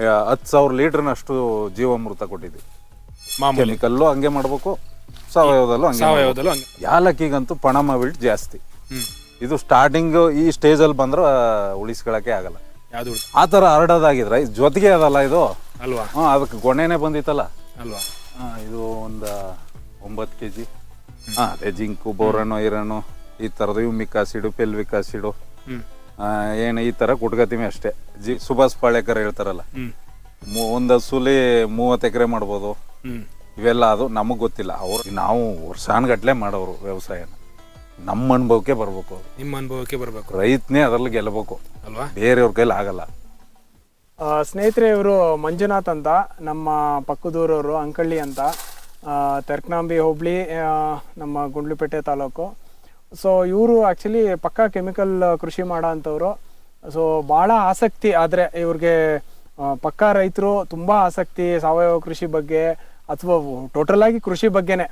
10,000 ಲೀಟರ್ನಷ್ಟು ಜೀವಾಮೃತ ಕೊಟ್ಟಿದ್ವಿ. ಮಾಮೂಲಿ ಕೆಮಿಕಲ್ಲು ಹಂಗೆ ಮಾಡಬೇಕು, ಸಾವಯವದಲ್ಲೂ ಹಂಗೆ. ಯಾಲಕ್ಕಿಗಂತೂ ಪಣಮ ಬಿಲ್ಟ್ ಜಾಸ್ತಿ. ಇದು ಸ್ಟಾರ್ಟಿಂಗ್ ಈ ಸ್ಟೇಜಲ್ಲಿ ಬಂದ್ರೆ ಉಳಿಸ್ಕೊಳಕ್ಕೆ ಆಗಲ್ಲ. ಯಾವುದು ಆ ಥರ ಹರಡೋದಾಗಿದ್ರೆ ಇದು ಜೊತೆಗೆ ಅದಲ್ಲ ಇದು ಅಲ್ವಾ? ಅದಕ್ಕೆ ಗೊನೆನೇ ಬಂದಿತ್ತಲ್ಲ ಅಲ್ವಾ? ಇದು ಒಂದು 9 kg. ಅದೇ ಜಿಂಕು, ಬೋರನು, ಐರನು ಈ ಥರದ್ದು, ಯುಮಿಕ್ ಆಸಿಡು, ಪೆಲ್ವಿಕ್ ಆಸಿಡು ಏನು ಈ ಥರ ಕುಟ್ಕೋತೀವಿ ಅಷ್ಟೇ. ಸುಭಾಷ್ ಪಾಳೇಕರ್ ಹೇಳ್ತಾರಲ್ಲ, ಒಂದು ಹಸುಲಿ 30 ಎಕರೆ ಮಾಡ್ಬೋದು, ಇವೆಲ್ಲ ಅದು ನಮಗೆ ಗೊತ್ತಿಲ್ಲ. ನಾವು ವರ್ಷಾನ್ಗಟ್ಲೆ ಮಾಡೋರು ವ್ಯವಸಾಯನ. ನಮ್ಮ ಅನುಭವಕ್ಕೆ ಬರ್ಬೇಕು, ನಿಮ್ಮ ಅನುಭವಕ್ಕೆ ಬರಬೇಕು. ರೈತನೇ ಅದರಲ್ಲಿ ಗೆಲ್ಲಬೇಕು ಅಲ್ವಾ? ಬೇರೆಯವ್ರ ಕೈಲಿ ಆಗಲ್ಲ. ಸ್ನೇಹಿತರೆ, ಇವರು ಮಂಜುನಾಥ್ ಅಂತ, ನಮ್ಮ ಪಕ್ಕದೂರವರು, ಅಂಕಳ್ಳಿ ಅಂತ, ತೆರ್ಕನಾಂಬಿ ಹೋಬಳಿ, ನಮ್ಮ ಗುಂಡ್ಲುಪೇಟೆ ತಾಲೂಕು. ಸೊ ಇವರು ಆ್ಯಕ್ಚುಲಿ ಪಕ್ಕಾ ಕೆಮಿಕಲ್ ಕೃಷಿ ಮಾಡೋ ಅಂಥವ್ರು. ಸೊ ಭಾಳ ಆಸಕ್ತಿ, ಆದರೆ ಇವ್ರಿಗೆ ಪಕ್ಕಾ ರೈತರು, ತುಂಬ ಆಸಕ್ತಿ ಸಾವಯವ ಕೃಷಿ ಬಗ್ಗೆ ಅಥವಾ ಟೋಟಲಾಗಿ ಕೃಷಿ ಬಗ್ಗೆನೇ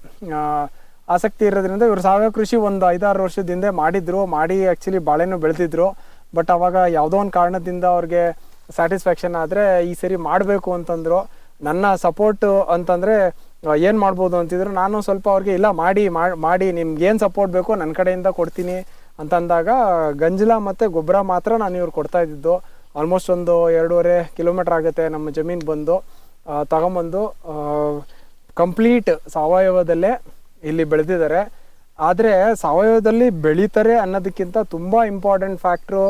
ಆಸಕ್ತಿ ಇರೋದ್ರಿಂದ ಇವರು ಸಾವಯವ ಕೃಷಿ ಒಂದು 5-6 ವರ್ಷದ ಹಿಂದೆ ಮಾಡಿ ಆ್ಯಕ್ಚುಲಿ ಬಾಳೆನೂ ಬೆಳೆದಿದ್ರು. ಬಟ್ ಅವಾಗ ಯಾವುದೋ ಒಂದು ಕಾರಣದಿಂದ ಅವ್ರಿಗೆ ಸ್ಯಾಟಿಸ್ಫ್ಯಾಕ್ಷನ್ ಆದರೆ ಈ ಸರಿ ಮಾಡಬೇಕು ಅಂತಂದರು. ನನ್ನ ಸಪೋರ್ಟು ಅಂತಂದರೆ ಏನು ಮಾಡ್ಬೋದು ಅಂತಿದ್ರು. ನಾನು ಸ್ವಲ್ಪ ಅವ್ರಿಗೆ ಇಲ್ಲ ಮಾಡಿ ನಿಮ್ಗೆ ಏನು ಸಪೋರ್ಟ್ ಬೇಕೋ ನನ್ನ ಕಡೆಯಿಂದ ಕೊಡ್ತೀನಿ ಅಂತಂದಾಗ ಗಂಜಲ ಮತ್ತು ಗೊಬ್ಬರ ಮಾತ್ರ ನಾನು ಇವ್ರು ಕೊಡ್ತಾ ಇದ್ದಿದ್ದು. ಆಲ್ಮೋಸ್ಟ್ ಒಂದು 2.5 ಕಿಲೋಮೀಟ್ರ್ ಆಗುತ್ತೆ ನಮ್ಮ ಜಮೀನು ಬಂದು ತಗೊಂಬಂದು ಕಂಪ್ಲೀಟ್ ಸಾವಯವದಲ್ಲೇ ಇಲ್ಲಿ ಬೆಳೆದಿದ್ದಾರೆ. ಆದರೆ ಸಾವಯವದಲ್ಲಿ ಬೆಳೀತಾರೆ ಅನ್ನೋದಕ್ಕಿಂತ ತುಂಬ ಇಂಪಾರ್ಟೆಂಟ್ ಫ್ಯಾಕ್ಟ್ರು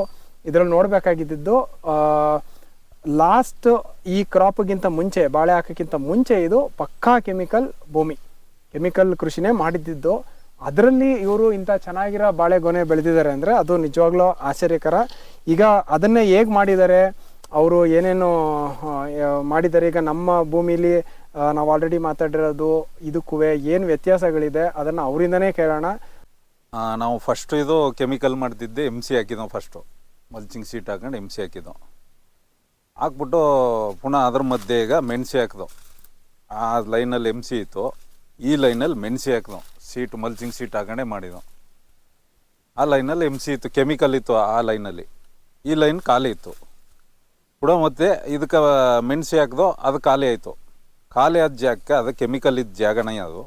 ಇದರಲ್ಲಿ ನೋಡಬೇಕಾಗಿದ್ದು, ಲಾಸ್ಟ್ ಈ ಕ್ರಾಪ್ಗಿಂತ ಮುಂಚೆ, ಬಾಳೆ ಹಾಕೋಕ್ಕಿಂತ ಮುಂಚೆ ಇದು ಪಕ್ಕಾ ಕೆಮಿಕಲ್ ಕೃಷಿನೇ ಮಾಡಿದ್ದಿದ್ದು. ಅದರಲ್ಲಿ ಇವರು ಇಂಥ ಚೆನ್ನಾಗಿರೋ ಬಾಳೆಗೊನೆ ಬೆಳೆದಿದ್ದಾರೆ ಅಂದರೆ ಅದು ನಿಜವಾಗ್ಲೂ ಆಶ್ಚರ್ಯಕರ. ಈಗ ಅದನ್ನೇ ಹೇಗೆ ಮಾಡಿದ್ದಾರೆ, ಅವರು ಏನೇನು ಮಾಡಿದ್ದಾರೆ, ಈಗ ನಮ್ಮ ಭೂಮಿಲಿ ನಾವು ಆಲ್ರೆಡಿ ಮಾತಾಡಿರೋದು ಇದಕ್ಕೂ ಏನು ವ್ಯತ್ಯಾಸಗಳಿದೆ ಅದನ್ನು ಅವರಿಂದನೇ ಕೇಳೋಣ. ನಾವು ಫಸ್ಟು ಇದು ಕೆಮಿಕಲ್ ಮಾಡ್ತಿದ್ದೆ, MC ಹಾಕಿದ್ವು. ಫಸ್ಟು ಮಲ್ಚಿಂಗ್ ಸೀಟ್ ಹಾಕೊಂಡು MC ಹಾಕಿದ್ವು. ಹಾಕ್ಬಿಟ್ಟು ಪುನಃ ಅದ್ರ ಮಧ್ಯೆ ಈಗ ಮೆಣಸಿ ಹಾಕಿದ್ವು. ಆ ಲೈನಲ್ಲಿ MC ಇತ್ತು, ಈ ಲೈನಲ್ಲಿ ಮೆಣಸಿ ಹಾಕಿದ್ವು. ಸೀಟ್ ಮಲ್ಚಿಂಗ್ ಸೀಟ್ ಹಾಕೊಂಡೇ ಮಾಡಿದ್ವು. ಆ ಲೈನಲ್ಲಿ MC ಇತ್ತು, ಕೆಮಿಕಲ್ ಇತ್ತು ಆ ಲೈನಲ್ಲಿ. ಈ ಲೈನ್ ಖಾಲಿ ಇತ್ತು. ಕೂಡ ಮತ್ತೆ ಇದಕ್ಕೆ ಮೆಣಸಿ ಹಾಕಿದೋ, ಅದು ಖಾಲಿ ಆಯಿತು. ಖಾಲಿ ಆದ ಜಾಗಕ್ಕೆ ಅದು ಕೆಮಿಕಲ್ ಇದ್ದ ಜಾಗನೇ ಅದು,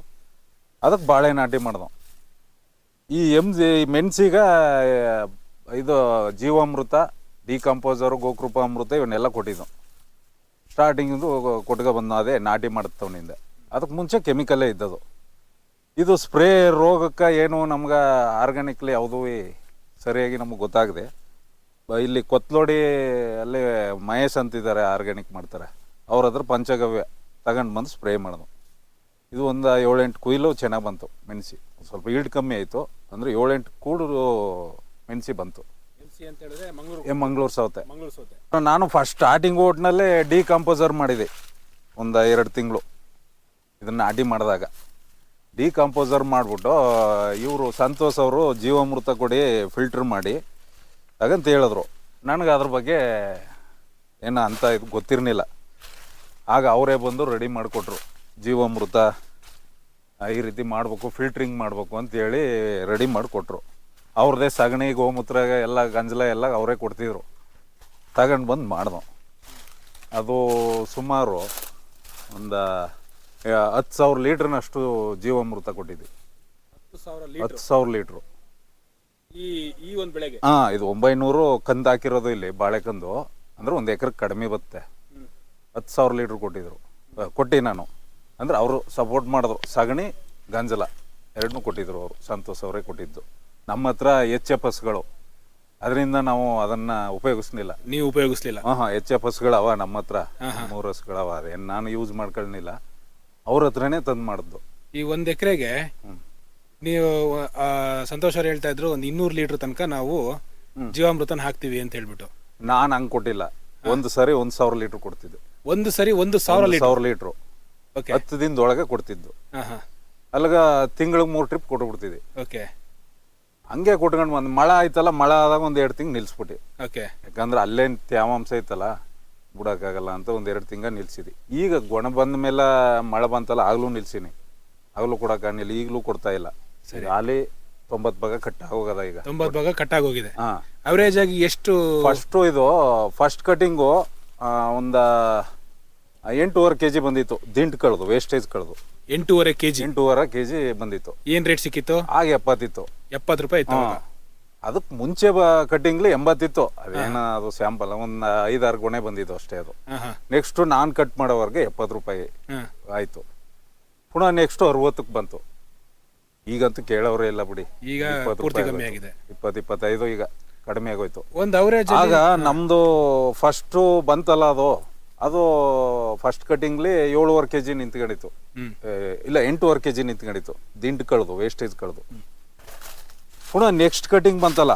ಅದಕ್ಕೆ ಬಾಳೆ ನಾಟಿ ಮಾಡ್ದೋ. ಈ ಮೆಣಸಿಗೆ ಇದು ಜೀವಾಮೃತ, ಡಿಕಂಪೋಸರು, ಗೋಕೃಪ ಅಮೃತ ಇವನ್ನೆಲ್ಲ ಕೊಟ್ಟಿದ್ದು. ಸ್ಟಾರ್ಟಿಂಗಿಂದು ಕೊಟ್ಕೊ ಬಂದು ಅದೇ ನಾಟಿ ಮಾಡ್ತವನಿಂದ. ಅದಕ್ಕೆ ಮುಂಚೆ ಕೆಮಿಕಲ್ಲೇ ಇದ್ದದು. ಇದು ಸ್ಪ್ರೇ ರೋಗಕ್ಕೆ ಏನು ನಮ್ಗೆ ಆರ್ಗ್ಯಾನಿಕ್ಲಿ ಯಾವುದೂ ಸರಿಯಾಗಿ ನಮಗೆ ಗೊತ್ತಾಗದೆ, ಇಲ್ಲಿ ಕೊತ್ಲೋಡಿ ಅಲ್ಲಿ ಮಹೇಶ್ ಅಂತಿದ್ದಾರೆ, ಆರ್ಗ್ಯಾನಿಕ್ ಮಾಡ್ತಾರೆ, ಅವ್ರ ಹತ್ರ ಪಂಚಗವ್ಯ ತಗೊಂಡು ಬಂದು ಸ್ಪ್ರೇ ಮಾಡೋದು. ಇದು ಒಂದು 7-8 ಕುಯ್ಲು ಚೆನ್ನಾಗಿ ಬಂತು ಮೆಣಸಿ. ಸ್ವಲ್ಪ ಈಲ್ಡ್ ಕಮ್ಮಿ ಆಯಿತು, ಅಂದರೆ 7-8 ಕೂಡು ಮೆಣಸಿ ಬಂತು. ಮಂಗಳೂರು ಸೌತೆ. ನಾನು ಫಸ್ಟ್ ಸ್ಟಾರ್ಟಿಂಗ್ ಓಟ್ನಲ್ಲೇ ಡಿಕಂಪೋಸರ್ ಮಾಡಿದೆ ಒಂದು 2 ತಿಂಗಳು. ಇದನ್ನು ನಾಟಿ ಮಾಡಿದಾಗ ಡಿಕಂಪೋಸರ್ ಮಾಡಿಬಿಟ್ಟು ಇವರು ಸಂತೋಷ್ ಅವರು ಜೀವಾಮೃತ ಕೊಡಿ ಫಿಲ್ಟ್ರ್ ಮಾಡಿ ಹಾಗಂತ ಹೇಳಿದ್ರು. ನನಗೆ ಅದ್ರ ಬಗ್ಗೆ ಏನು ಅಂತ ಇದು ಗೊತ್ತಿರಲಿಲ್ಲ. ಆಗ ಅವರೇ ಬಂದು ರೆಡಿ ಮಾಡಿಕೊಟ್ರು. ಜೀವಾಮೃತ ಈ ರೀತಿ ಮಾಡಬೇಕು, ಫಿಲ್ಟ್ರಿಂಗ್ ಮಾಡಬೇಕು ಅಂತೇಳಿ ರೆಡಿ ಮಾಡಿಕೊಟ್ರು. ಅವ್ರದ್ದೇ ಸಗಣಿ, ಗೋಮೂತ್ರ ಎಲ್ಲ ಗಂಜಲ ಎಲ್ಲ ಅವರೇ ಕೊಡ್ತಿದ್ರು. ತಗೊಂಡು ಬಂದು ಮಾಡ್ದೋ. ಅದು ಸುಮಾರು ಒಂದು 10,000 ಲೀಟ್ರ್ನಷ್ಟು ಜೀವಾಮೃತ ಕೊಟ್ಟಿದ್ವಿ. 10,000 ಲೀಟ್ರು ಈ ಒಂದು ಬೆಳೆಗೆ. ಇದು 900 ಕಂದು ಹಾಕಿರೋದು ಇಲ್ಲಿ ಬಾಳೆಕಂದು, ಅಂದ್ರೆ 1 ಎಕರೆಗೆ ಕಡಿಮೆ ಬರುತ್ತೆ. 10,000 ಲೀಟ್ರ್ ಕೊಟ್ಟು ನಾನು ಅಂದರೆ ಅವರು ಸಪೋರ್ಟ್ ಮಾಡಿದ್ರು. ಸಗಣಿ, ಗಂಜಲ ಎರಡನ್ನೂ ಕೊಟ್ಟಿದ್ರು ಅವರು, ಸಂತೋಷ್ ಅವರೇ ಕೊಟ್ಟಿದ್ದು. ನಮ್ಮ ಹತ್ರ HF ಹಸ್ಗಳು, ಅದರಿಂದ ನಾವು ಅದನ್ನು ಉಪಯೋಗಿಸ್ಲಿಲ್ಲ. ನೀವು ಉಪಯೋಗಿಸ್ಲಿಲ್ಲ? HF ಹಸ್ಗಳವ ನಮ್ಮ ಹತ್ರ, 3 ಹಸ್ಗಳವ. ಅದೇನು ನಾನು ಯೂಸ್ ಮಾಡ್ಕೊಳ್ಳಿಲ್ಲ, ಅವ್ರ ಹತ್ರನೇ ತಂದು ಮಾಡಿದ್ದು. ಈ 1 ಎಕರೆಗೆ ನೀವು ಸಂತೋಷ್ ಅವ್ರು ಹೇಳ್ತಾ ಇದ್ರು ಒಂದು 200 ಲೀಟ್ರ್ ತನಕ ನಾವು ಜೀವಾಮೃತನ ಹಾಕ್ತಿವಿ ಅಂತ ಹೇಳ್ಬಿಟ್ಟು. ನಾನು ಹಂಗೆ ಕೊಟ್ಟಿಲ್ಲ. ಒಂದು ಸರಿ 1,000 ಲೀಟ್ರ್ ಕೊಡ್ತಿದ್ದೆ. ಒಂದು ಸರಿ 1,000 ಲೀಟ್ರು 10 ದಿನದೊಳಗೆ ಕೊಡ್ತಿದ್ದು. ಅಲ್ಲಿಗ ತಿಂಗಳಿಗೆ 3 ಟ್ರಿಪ್ ಕೊಟ್ಬಿಡ್ತಿದ್ದೆ. ಹಂಗೆ ಕೊಟ್ಕೊಂಡು ಬಂದು ಮಳೆ ಆಯ್ತಲ್ಲ, ಮಳೆ ಆದಾಗ 1-2 ತಿಂಗಳು ನಿಲ್ಸ್ಬಿಟ್ಟು. ಯಾಕಂದ್ರೆ ಅಲ್ಲೇನು ತೇವಾಂಶ ಐತಲ್ಲ, ಬಿಡೋಕ್ಕಾಗಲ್ಲ ಅಂತ 1-2 ತಿಂಗಳು ನಿಲ್ಸಿದ್ವಿ. ಈಗ ಗೊಣ ಬಂದ ಮೇಲೆ ಮಳೆ ಬಂತಲ್ಲ, ಆಗಲೂ ನಿಲ್ಸಿನಿ. ಆಗಲೂ ಕೊಡೋಕ್ಕಾಗಲಿಲ್ಲ, ಈಗಲೂ ಕೊಡ್ತಾ ಇಲ್ಲ. ಅಲ್ಲಿ 90 ಭಾಗ ಕಟ್ಟಾಗೋಗದ. ಈಗ 90 ಭಾಗ ಕಟ್ಟಾಗೋಗಿದೆ. ಅವರೇಜ್ ಆಗಿ ಎಷ್ಟು? ಫಸ್ಟ್ ಕಟಿಂಗು ಒಂದು 8.5 kg ಬಂದಿತ್ತು, ದಿಂಟು ಕಳೆದು, ವೇಸ್ಟೇಜ್ ಕಳೆದು 8.5 kg. 8.5 kg ಬಂದಿತ್ತು. ಏನ್ ರೇಟ್ ಸಿಕ್ಕಿತ್ತು? ಆಗ 70 ಇತ್ತು. 70 ರೂಪಾಯಿ ಇತ್ತು ಅವಾಗ. ಅದಕ್ಕೆ ಮುಂಚೆ ಕಟ್ಟಿಂಗ್ಲಿ 80 ಇತ್ತು. ಅದೇನ ಅದು ಸ್ಯಾಂಪಲ್ ಒಂದು 5-6 ಗೊನೆ ಬಂದಿತ್ತು ಅಷ್ಟೇ ಅದು. ನೆಕ್ಸ್ಟ್ ನಾನು ಕಟ್ ಮಾಡೋವರೆಗೆ 70 ರೂಪಾಯಿ ಆಯ್ತು. ಪುನಃ ನೆಕ್ಸ್ಟ್ 60ಕ್ಕೆ ಬಂತು. ಈಗಂತೂ ಕೇಳೋರೇ ಇಲ್ಲ ಬಿಡಿ. ಈಗ ಪೂರ್ತಿ ಕಮ್ಮಿ ಆಗಿದೆ. 20-25 ಈಗ ಕಡಿಮೆ ಆಗೋಯ್ತು. ಒಂದು ಅವರೇಜ್ ಆಗ ನಮ್ದು ಫಸ್ಟ್ ಬಂತಲ್ಲ ಅದು ಫಸ್ಟ್ ಕಟಿಂಗ್ಲಿ 7.5 kg ನಿಂತ್ಕೊಂಡಿತ್ತು. ಇಲ್ಲ 8.5 kg ನಿಂತ್ಕೊಂಡಿತ್ತು, ದಿಂಡು ಕಳೆದು, ವೇಸ್ಟೇಜ್ ಕಳೆದು. ಪುನಃ ನೆಕ್ಸ್ಟ್ ಕಟಿಂಗ್ ಬಂತಲ್ಲ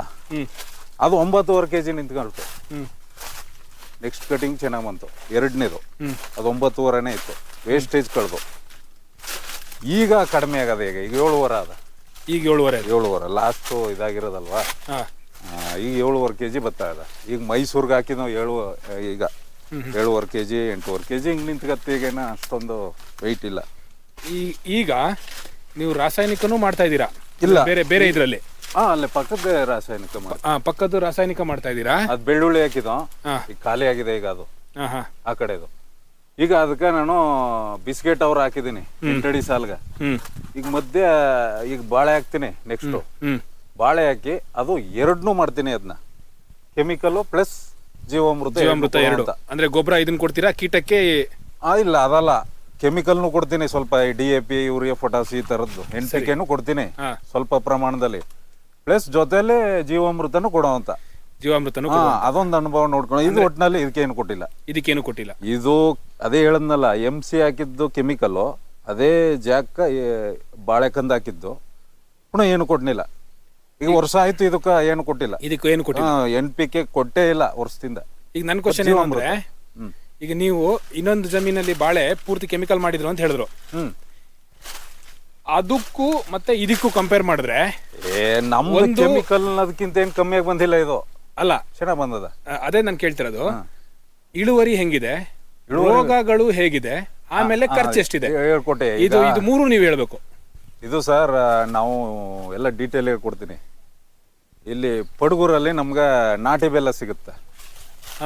ಅದು 9.5 kg ನಿಂತ್ಕೊಳ್ತು. ನೆಕ್ಸ್ಟ್ ಕಟಿಂಗ್ ಚೆನ್ನಾಗಿ ಬಂತು, ಎರಡನೇದು ಅದು 9.5 ಇತ್ತು, ವೇಸ್ಟೇಜ್ ಕಳೆದು. ಈಗ ಕಡಿಮೆ ಆಗದ, ಈಗ 7.5 ಅದ. ಈಗ 7.5 ಲಾಸ್ಟ್ ಇದಾಗಿರೋದಲ್ವಾ. ಈಗ 7.5 kg ಬರ್ತಾ ಇದೆ. ಈಗ ಮೈಸೂರ್ಗೆ ಹಾಕಿದ್ವು ಈಗ 7.5 kg 8.5 kg ಹಿಂಗೆ ನಿಂತ್ಕತ್ತೆ. ಈಗೇನ ಅಷ್ಟೊಂದು ವೆಯ್ಟ್ ಇಲ್ಲ. ಈಗ ನೀವು ರಾಸಾಯನಿಕನೂ ಮಾಡ್ತಾ ಇದ್ದೀರಾ? ಇಲ್ಲ, ಬೇರೆ ಬೇರೆ ಇದರಲ್ಲಿ ಅಲ್ಲೇ ಪಕ್ಕದ ರಾಸಾಯನಿಕ ಪಕ್ಕದ ರಾಸಾಯನಿಕ ಮಾಡ್ತಾ ಇದ್ದೀರಾ? ಅದು ಬೆಳ್ಳುಳ್ಳಿ ಹಾಕಿದ್ದು ಈಗ ಖಾಲಿ ಆಗಿದೆ. ಈಗ ಅದು ಆ ಕಡೆದು. ಈಗ ಅದಕ್ಕೆ ನಾನು ಬಿಸ್ಕೆಟ್ ಅವ್ರು ಹಾಕಿದ್ದೀನಿ 8 ಅಡಿ ಸಾಲ್ಗೆ. ಈಗ ಮಧ್ಯೆ ಈಗ ಬಾಳೆ ಹಾಕ್ತೀನಿ. ನೆಕ್ಸ್ಟ್ ಬಾಳೆ ಹಾಕಿ ಅದು ಎರಡನ್ನೂ ಮಾಡ್ತೀನಿ. ಅದನ್ನ ಕೆಮಿಕಲ್ ಪ್ಲಸ್ ಜೀವಾಮೃತ ಎರಡು. ಅಂದ್ರೆ ಗೊಬ್ಬರ ಇದನ್ನ ಕೊಡ್ತೀರಾ ಕೀಟಕ್ಕೆ? ಇಲ್ಲ, ಅದಲ್ಲ, ಕೆಮಿಕಲ್ನು ಕೊಡ್ತೀನಿ ಸ್ವಲ್ಪ. DAP, ಯೂರಿಯಾ, ಪೊಟಾಸ್ ಈ ತರದ್ದು NPK ಕೊಡ್ತೀನಿ ಸ್ವಲ್ಪ ಪ್ರಮಾಣದಲ್ಲಿ. ಪ್ಲಸ್ ಜೊತೆಲೆ ಜೀವಾಮೃತನು ಕೊಡೋವಂತ. ಜೀವಾಮೃತನು ಅದೊಂದು ಅನುಭವ ನೋಡ್ಕೊಂಡು ಇದು ಒಟ್ಟಿನಲ್ಲಿ ಇದಕ್ಕೇನು ಕೊಟ್ಟಿಲ್ಲ. ಇದಕ್ಕೇನು ಕೊಟ್ಟಿಲ್ಲ. ಇದು ಅದೇ ಹೇಳದ್ನಲ್ಲ, MC ಹಾಕಿದ್ದು ಕೆಮಿಕಲ್, ಅದೇ ಜಾಕ ಬಾಳೆಕಂದ ಹಾಕಿದ್ದು. ಪುನಃ ಏನು ಕೊಟ್ಟಿಲ್ಲ. ಈಗ ವರ್ಷ ಆಯ್ತು, ಇದಕ್ಕೆ ಏನು ಕೊಟ್ಟಿಲ್ಲ. ಇದಕ್ಕೆ ಏನು ಕೊಟ್ಟಿಲ್ಲ. NPK ಕೊಟ್ಟೇ ಇಲ್ಲ ವರ್ಷದಿಂದ. ಈಗ ನನ್ನ ಕ್ವಶನ್ ಏನಂದ್ರೆ, ಈಗ ನೀವು ಇನ್ನೊಂದು ಜಮೀನಲ್ಲಿ ಬಾಳೆ ಪೂರ್ತಿ ಕೆಮಿಕಲ್ ಮಾಡಿದ್ರು ಅಂತ ಹೇಳಿದ್ರು, ಅದಕ್ಕೂ ಮತ್ತೆ ಇದಕ್ಕೂ ಕಂಪೇರ್ ಮಾಡಿದ್ರೆ ನಮ್ಮ ಕೆಮಿಕಲ್ ಅದಕ್ಕಿಂತ ಏನ್ ಕಮ್ಮಿಯಾಗಿ ಬಂದಿಲ್ಲ. ಇದು ಅಲ್ಲ, ಚೆನ್ನಾಗ್ ಬಂದದ. ಅದೇ ನಾನು ಕೇಳ್ತಿರೋದು. ಇಳುವರಿ ಹೆಂಗಿದೆ, ರೋಗಗಳು ಹೇಗಿದೆ, ಆಮೇಲೆ ಖರ್ಚು ಎಷ್ಟಿದೆ ಹೇಳ್ಕೊಟ್ಟೆ. ಇದು ಮೂರು ನೀವು ಹೇಳ್ಬೇಕು. ಇದು ಸರ್ ನಾವು ಎಲ್ಲ ಡೀಟೇಲ್ ಹೇಳ್ಕೊಡ್ತೀನಿ. ಇಲ್ಲಿ ಪಡುಗೂರಲ್ಲಿ ನಮ್ಗೆ ನಾಟಿ ಬೆಲ್ಲ ಸಿಗುತ್ತೆ.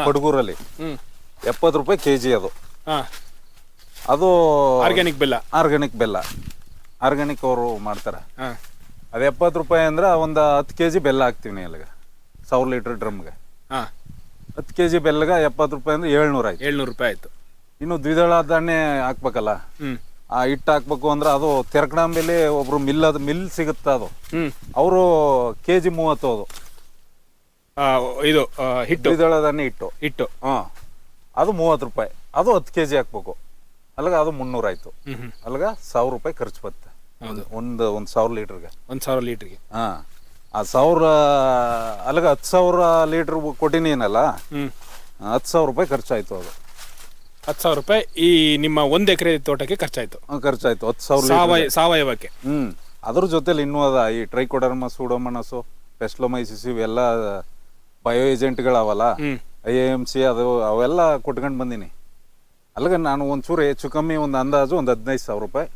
ಪಡುಗೂರಲ್ಲಿ 70 ರೂಪಾಯಿ kg ಅದು. ಅದು ಆರ್ಗ್ಯಾನಿಕ್ ಬೆಲ್ಲ. ಆರ್ಗ್ಯಾನಿಕ್ ಅವರು ಮಾಡ್ತಾರೆ. ಅದು 70 ರೂಪಾಯಿ ಅಂದ್ರೆ ಒಂದು 10 kg ಬೆಲ್ಲ ಹಾಕ್ತೀವಿ ಅಲ್ಲಿಗೆ. 1000 ಲೀಟರ್ ಡ್ರಮ್ಗೆ 10 kg ಬೆಲ್ಲಗೆ 70 ರೂಪಾಯಿ ಅಂದ್ರೆ 700 ಆಯ್ತು. 700 ರೂಪಾಯಿ ಆಯ್ತು. ಇನ್ನು ದ್ವಿದಳ ಧಾನ್ಯ ಹಾಕ್ಬೇಕಲ್ಲ, ಆ ಹಿಟ್ಟು ಹಾಕ್ಬೇಕು ಅಂದ್ರೆ ಅದು ತೆರಕಣಂಬೆಲಿ ಒಬ್ರು ಮಿಲ್ ಸಿಗುತ್ತೆ. ಅದು ಅವರು kg 30. ಇದು ಹಿಟ್ಟು, ದ್ವಿದಳ ಧಾನ್ಯ ಹಿಟ್ಟು ಅದು 30 ರೂಪಾಯಿ. ಅದು 10 kg ಹಾಕ್ಬೇಕು. ಅಲ್ಲಿಗೆ ಅದು 300 ಆಯ್ತು. ಅಲ್ಲಿಗೆ 1000 ರೂಪಾಯಿ ಖರ್ಚು ಬರುತ್ತೆ ಒಂದು 1000 ಲೀಟರ್ಗೆ. 1000 ಲೀಟರ್ಗೆ ಆ 1000 ಅಲ್ಲಿಗೆ 10,000 ಲೀಟರ್ ಕೊಟ್ಟಿನಿ ಏನಲ್ಲ, 10,000 ರೂಪಾಯಿ ಖರ್ಚಾಯ್ತು. ಅದು 10,000 ರೂಪಾಯಿ ಈ ನಿಮ್ಮ 1 ಎಕರೆ ತೋಟಕ್ಕೆ ಖರ್ಚಾಯ್ತು. 10,000 ಸಾವಯವಕ್ಕೆ. ಅದ್ರ ಜೊತೆಲಿ ಇನ್ನೂ ಅದ ಈ ಟ್ರೈಕೋಡರ್ಮ, ಸೂಡೋಮನಸು, ಪೆಸ್ಲೋಮೈಸಿಸ್ ಇವೆಲ್ಲ ಬಯೋ ಏಜೆಂಟ್ಗಳವಲ್ಲ, IAMC ಅದು ಅವೆಲ್ಲ ಕೊಟ್ಕೊಂಡು ಬಂದೀನಿ. ಅಲ್ಲಿಗೆ ನಾನು ಒಂಚೂರು ಹೆಚ್ಚು ಕಮ್ಮಿ ಒಂದು ಅಂದಾಜು ಒಂದು 15,000 ರೂಪಾಯಿ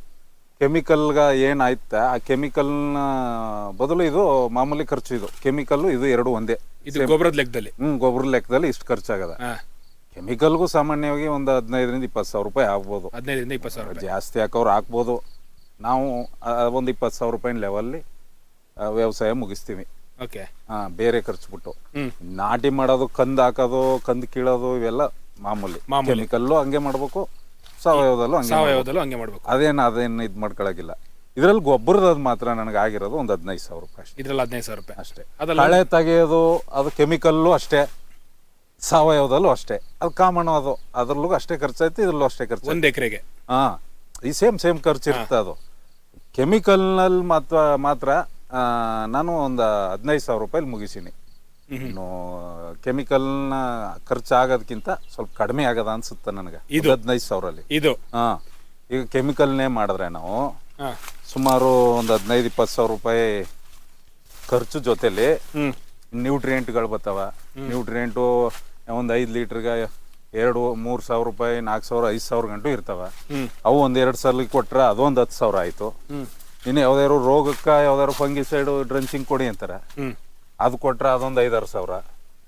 ಕೆಮಿಕಲ್ಗೆ ಏನಾಯ್ತ ಆ ಕೆಮಿಕಲ್ನ ಬದಲು ಇದು ಮಾಮೂಲಿ ಖರ್ಚು. ಇದು ಕೆಮಿಕಲ್ಲು ಇದು ಎರಡು ಒಂದೇ. ಇದು ಗೊಬ್ಬರದ ಲೆಕ್ಕದಲ್ಲಿ. ಗೊಬ್ಬರದ ಲೆಕ್ಕದಲ್ಲಿ ಇಷ್ಟು ಖರ್ಚಾಗದ. ಕೆಮಿಕಲ್ಗೂ ಸಾಮಾನ್ಯವಾಗಿ ಒಂದು 15,000 - 20,000 ರೂಪಾಯಿ ಆಗ್ಬೋದು. 15,000 - 20,000 ಜಾಸ್ತಿ ಹಾಕೋರು ಹಾಕ್ಬೋದು. ನಾವು ಒಂದು 20,000 ರೂಪಾಯಿ ಲೆವೆಲ್ಲಿ ವ್ಯವಸಾಯ ಮುಗಿಸ್ತೀವಿ. ಬೇರೆ ಖರ್ಚು ಬಿಟ್ಟು ನಾಟಿ ಮಾಡೋದು, ಕಂದು ಹಾಕೋದು, ಕಂದು ಕೀಳೋದು ಇವೆಲ್ಲ ಮಾಮೂಲಿ. ಕೆಮಿಕಲ್ಲು ಹಂಗೆ ಮಾಡ್ಬೇಕು, ಸಾವಯವದಲ್ಲೂ ಹಂಗೆ ಮಾಡ್ಬೇಕು. ಅದೇನು ಇದು ಮಾಡ್ಕೊಳಗಿಲ್ಲ. ಇದ್ರಲ್ಲಿ ಗೊಬ್ಬರದ ಮಾತ್ರ ನನಗೆ ಆಗಿರೋದು ಒಂದು 15,000 ರೂಪಾಯಿ ಅಷ್ಟೇ. ಇದ್ರಲ್ಲಿ 15,000 ರೂಪಾಯಿ ಅಷ್ಟೇ. ಕಳೆ ತೆಗೆಯೋದು ಅದು ಕೆಮಿಕಲ್ಲು ಅಷ್ಟೇ, ಸಾವಯವದಲ್ಲೂ ಅಷ್ಟೇ. ಅದು ಕಾಮನ್. ಅದು ಅದ್ರಲ್ಲೂ ಅಷ್ಟೇ ಖರ್ಚಾಯ್ತು, ಇದ್ರಲ್ಲೂ ಅಷ್ಟೇ ಖರ್ಚು. 1 ಎಕರೆಗೆ ಈ ಸೇಮ್ ಖರ್ಚು ಇರುತ್ತೆ. ಅದು ಕೆಮಿಕಲ್ನಲ್ಲಿ ಮಾತ್ರ ನಾನು ಒಂದು 15,000 ರೂಪಾಯಿ ಮುಗಿಸೀನಿ. ಇನ್ನು ಕೆಮಿಕಲ್ನ ಖರ್ಚು ಆಗೋದಕ್ಕಿಂತ ಸ್ವಲ್ಪ ಕಡಿಮೆ ಆಗದ ಅನ್ಸುತ್ತೆ ನನಗೆ 15,000 ಇದು. ಈಗ ಕೆಮಿಕಲ್ನೇ ಮಾಡಿದ್ರೆ ನಾವು ಸುಮಾರು ಒಂದು 15-20,000 ರೂಪಾಯಿ ಖರ್ಚು ಜೊತೆಲಿ ನ್ಯೂಟ್ರಿಯೆಂಟ್ಗಳು ಬರ್ತಾವ. ನ್ಯೂಟ್ರಿಯೆಂಟು ಒಂದು 5 ಲೀಟ್ರಿಗೆ 2-3,000 ರೂಪಾಯಿ, 4,000, 5,000 ಗಂಟು ಇರ್ತಾವ. ಅವು ಒಂದು 2 ಸಲ ಕೊಟ್ರೆ ಅದೊಂದು 10,000 ಆಯ್ತು. ಇನ್ನು ಯಾವ್ದಾದ್ರು ರೋಗಕ್ಕೆ ಯಾವ್ದಾದ್ರು ಫಂಗಿಸೈಡ್ ಡ್ರಂಚಿಂಗ್ ಕೊಡಿ ಅಂತಾರೆ, ಅದು ಕೊಟ್ರೆ ಅದೊಂದು 5-6 ಸಾವಿರ.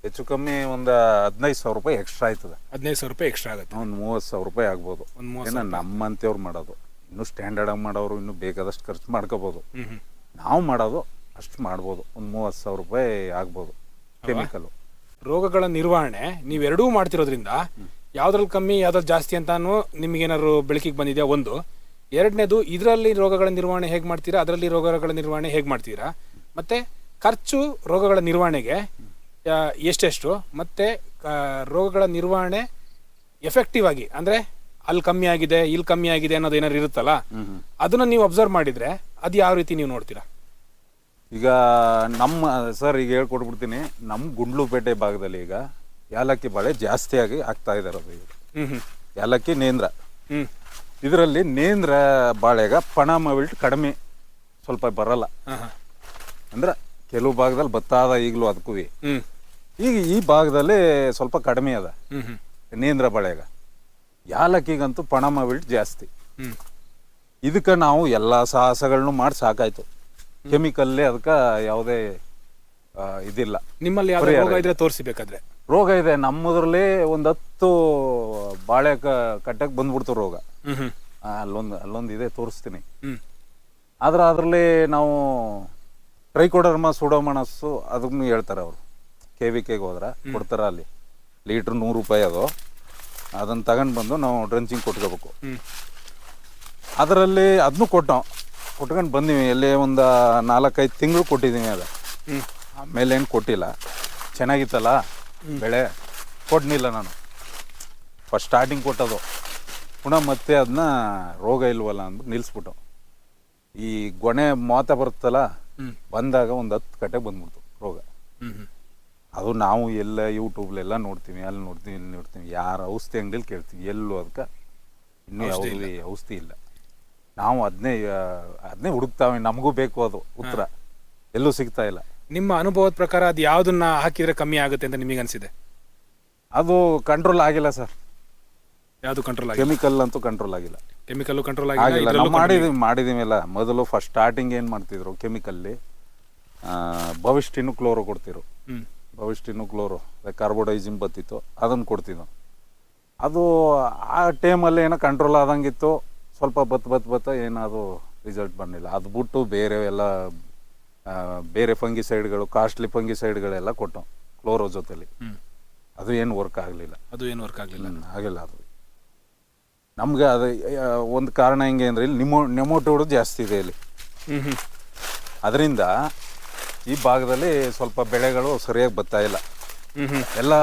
ಹೆಚ್ಚು ಕಮ್ಮಿ ಒಂದು 15,000 ರೂಪಾಯಿ ಎಕ್ಸ್ಟ್ರಾ ಆಯ್ತದೆ. 15,000 ರೂಪಾಯಿ ಎಕ್ಸ್ಟ್ರಾ ಆಗುತ್ತೆ. ಒಂದು 30,000 ರೂಪಾಯಿ ಆಗ್ಬೋದು. ಒಂದು 30,000 ಏನೋ ನಮ್ಮಂತೇವ್ರು ಮಾಡೋದು, ಇನ್ನೂ ಸ್ಟ್ಯಾಂಡರ್ಡ್ ಆಗಿ ಮಾಡೋರು ಇನ್ನೂ ಬೇಕಾದಷ್ಟು ಖರ್ಚು ಮಾಡ್ಕೋಬೋದು. ಹ್ಮ್. ನಾವು ಮಾಡೋದು ಅಷ್ಟು ಮಾಡ್ಬೋದು, ಒಂದು 30,000 ರೂಪಾಯಿ ಆಗ್ಬೋದು ಕೆಮಿಕಲ್ಲು. ರೋಗಗಳ ನಿರ್ವಹಣೆ ನೀವೆರಡೂ ಮಾಡ್ತಿರೋದ್ರಿಂದ ಯಾವ್ದ್ರಲ್ಲಿ ಕಮ್ಮಿ ಯಾವ್ದ್ರಲ್ಲಿ ಜಾಸ್ತಿ ಅಂತಾನು ನಿಮ್ಗೇನಾದ್ರು ಬೆಳಕಿಗೆ ಬಂದಿದೆಯಾ? ಒಂದು. ಎರಡನೇದು, ಇದರಲ್ಲಿ ರೋಗಗಳ ನಿರ್ವಹಣೆ ಹೇಗೆ ಮಾಡ್ತೀರಾ, ಅದರಲ್ಲಿ ರೋಗಗಳ ನಿರ್ವಹಣೆ ಹೇಗೆ ಮಾಡ್ತೀರಾ, ಮತ್ತೆ ಖರ್ಚು ರೋಗಗಳ ನಿರ್ವಹಣೆಗೆ ಎಷ್ಟೆಷ್ಟು, ಮತ್ತೆ ರೋಗಗಳ ನಿರ್ವಹಣೆ ಎಫೆಕ್ಟಿವ್ ಆಗಿ ಅಂದರೆ ಅಲ್ಲಿ ಕಮ್ಮಿ ಆಗಿದೆ ಇಲ್ಲಿ ಕಮ್ಮಿ ಆಗಿದೆ ಅನ್ನೋದು ಏನಾದ್ರು ಇರುತ್ತಲ್ಲ, ಅದನ್ನ ನೀವು ಅಬ್ಸರ್ವ್ ಮಾಡಿದ್ರೆ ಅದು ಯಾವ ರೀತಿ ನೀವು ನೋಡ್ತೀರಾ? ಈಗ ನಮ್ಮ ಸರ್ ಈಗ ಹೇಳ್ಕೊಟ್ಬಿಡ್ತೀನಿ, ನಮ್ಮ ಗುಂಡ್ಲುಪೇಟೆ ಭಾಗದಲ್ಲಿ ಈಗ ಏಲಕ್ಕಿ ಬಾಳೆ ಜಾಸ್ತಿಯಾಗಿ ಆಗ್ತಾ ಇದ್ದಾರೆ. ಅದು ಈಗ ಏಲಕ್ಕಿ ನೇಂದ್ರ, ಇದರಲ್ಲಿ ನೇಂದ್ರ ಬಾಳೆಗ ಪಣಾಮವಿಲ್ಟ್ ಕಡಿಮೆ, ಸ್ವಲ್ಪ ಬರಲ್ಲ. ಅಂದ್ರೆ ಕೆಲವು ಭಾಗದಲ್ಲಿ ಬತ್ತಾದ ಈಗಲೂ ಅದಕ್ಕೂ. ಈಗ ಈ ಭಾಗದಲ್ಲಿ ಸ್ವಲ್ಪ ಕಡಿಮೆ ಅದ ನೇಂದ್ರ ಬಾಳೆಗ. ಏಲಕ್ಕಿಗಂತೂ ಪಣಾಮವಿಲ್ಟ್ ಜಾಸ್ತಿ. ಇದಕ್ಕೆ ನಾವು ಎಲ್ಲ ಸಾಹಸಗಳನ್ನು ಮಾಡಿ ಸಾಕಾಯ್ತು. ಕೆಮಿಕಲ್ಲೇ ಅದಕ್ಕೆ ಯಾವುದೇ ಇದಿಲ್ಲ. ನಿಮ್ಮಲ್ಲಿ ಯಾವ ರೋಗ ಇದ್ರೆ ತೋರಿಸಿ, ಬೇಕಾದ್ರೆ ರೋಗ ಇದೆ ನಮ್ಮದ್ರಲ್ಲಿ ಒಂದು 10 ಬಾಳೆ ಕಟ್ಟಕ್ಕೆ ಬಂದ್ಬಿಡ್ತು ರೋಗ. ಅಲ್ಲೊಂದು ಇದೆ, ತೋರಿಸ್ತೀನಿ. ಆದ್ರೆ ಅದರಲ್ಲಿ ನಾವು ಟ್ರೈಕೋಡರ್ಮಾ ಸೂಡೋಮೋನಾಸು ಅದನ್ನು ಹೇಳ್ತಾರೆ ಅವರು. KVKಗೆ ಹೋದ್ರೆ ಕೊಡ್ತಾರೆ, ಅಲ್ಲಿ ಲೀಟ್ರ್ 100 ರೂಪಾಯಿ. ಅದು ಅದನ್ನು ತಗೊಂಡು ಬಂದು ನಾವು ಡ್ರಂಚಿಂಗ್ ಕೊಟ್ಕೋಬೇಕು. ಅದರಲ್ಲಿ ಅದನ್ನು ಕೊಟ್ಕೊಂಡು ಬಂದೀವಿ. ಎಲ್ಲಿ ಒಂದು 4-5 ತಿಂಗಳು ಕೊಟ್ಟಿದ್ದೀವಿ. ಅದು ಆಮೇಲೆ ಏನು ಕೊಟ್ಟಿಲ್ಲ. ಚೆನ್ನಾಗಿತ್ತಲ್ಲ ಬೆಳೆ, ಕೊಡ್ನಿಲ್ಲ ನಾನು. ಫಸ್ಟ್ ಸ್ಟಾರ್ಟಿಂಗ್ ಕೊಟ್ಟದು, ಪುನಃ ಮತ್ತೆ ಅದನ್ನ ರೋಗ ಇಲ್ವಲ್ಲ ಅಂದ್ಬಿಟ್ಟು ನಿಲ್ಲಿಸ್ಬಿಟ್ಟು. ಈ ಗೊನೆ ಮೋತ ಬರುತ್ತಲ್ಲ, ಬಂದಾಗ ಒಂದು 10 ಕಟ್ಟೆ ಬಂದ್ಬಿಡ್ತು ರೋಗ. ಅದು ನಾವು ಎಲ್ಲ ಯೂಟ್ಯೂಬ್ಲೆಲ್ಲ ನೋಡ್ತೀವಿ, ಅಲ್ಲಿ ನೋಡ್ತೀವಿ, ಇಲ್ಲಿ ನೋಡ್ತೀವಿ, ಯಾರು ಔಷಧಿ ಅಂಗಡಿಲಿ ಕೇಳ್ತೀವಿ, ಎಲ್ಲೂ ಅದಕ್ಕೆ ಇನ್ನೂ ಯಾವುದೇ ಔಷಧಿ ಇಲ್ಲ. ನಾವು ಅದನ್ನೇ ಹುಡುಕ್ತಾವೆ, ನಮಗೂ ಬೇಕು ಅದು ಉತ್ತರ, ಎಲ್ಲೂ ಸಿಗ್ತಾ ಇಲ್ಲ. ನಿಮ್ಮ ಅನುಭವದ ಪ್ರಕಾರ ಅದು ಯಾವ್ದನ್ನ ಹಾಕಿದ್ರೆ ಕಮ್ಮಿ ಆಗುತ್ತೆ ಅಂತ ನಿಮಗೆ ಅನಿಸಿದೆ? ಅದು ಕಂಟ್ರೋಲ್ ಆಗಿಲ್ಲ ಸರ್. ಯಾವುದು ಕಂಟ್ರೋಲ್ ಆಗಿಲ್ಲ? ಕೆಮಿಕಲ್ ಅಂತೂ ಕಂಟ್ರೋಲ್ ಆಗಿಲ್ಲ. ಕೆಮಿಕಲ್ ಕಂಟ್ರೋಲ್ ಆಗಿಲ್ಲ. ನಾವು ಮಾಡಿದೀವಿ ಎಲ್ಲ. ಮೊದಲು ಫಸ್ಟ್ ಸ್ಟಾರ್ಟಿಂಗ್ ಏನು ಮಾಡ್ತಿದ್ರು ಕೆಮಿಕಲ್ಲಿ, ಭವಿಷ್ಟಿನ್ನು ಕ್ಲೋರೋ ಕೊಡ್ತಿರು. ಭವಿಷ್ಟಿನ್ನು ಕ್ಲೋರೋ ಕಾರ್ಬೋಡೈಸಿನ್ ಬತ್ತಿತ್ತು, ಅದನ್ನು ಕೊಡ್ತಿದ್ವು. ಅದು ಆ ಟೈಮಲ್ಲಿ ಏನೋ ಕಂಟ್ರೋಲ್ ಆದಂಗಿತ್ತು. ಸ್ವಲ್ಪ ಬತ್ತ ಏನದು ರಿಸಲ್ಟ್ ಬಂದಿಲ್ಲ. ಅದು ಬಿಟ್ಟು ಬೇರೆ ಎಲ್ಲ ಬೇರೆ ಫಂಗಿಸೈಡ್ಗಳು, ಕಾಸ್ಟ್ಲಿ ಫಂಗಿಸೈಡ್ಗಳೆಲ್ಲ ಕೊಟ್ಟು ಕ್ಲೋರೋ ಜೊತೆಲಿ, ಅದು ಏನು ವರ್ಕ್ ಆಗಲಿಲ್ಲ. ಆಗಿಲ್ಲ. ಅದು ನಮ್ಗೆ ಅದು ಒಂದು ಕಾರಣ ಹೆಂಗೆ ಅಂದರೆ, ಇಲ್ಲಿ ನೆಮೋಟೋಡು ಜಾಸ್ತಿ ಇದೆ ಇಲ್ಲಿ. ಅದರಿಂದ ಈ ಭಾಗದಲ್ಲಿ ಸ್ವಲ್ಪ ಬೆಳೆಗಳು ಸರಿಯಾಗಿ ಬರ್ತಾ ಇಲ್ಲ. ಎಲ್ಲ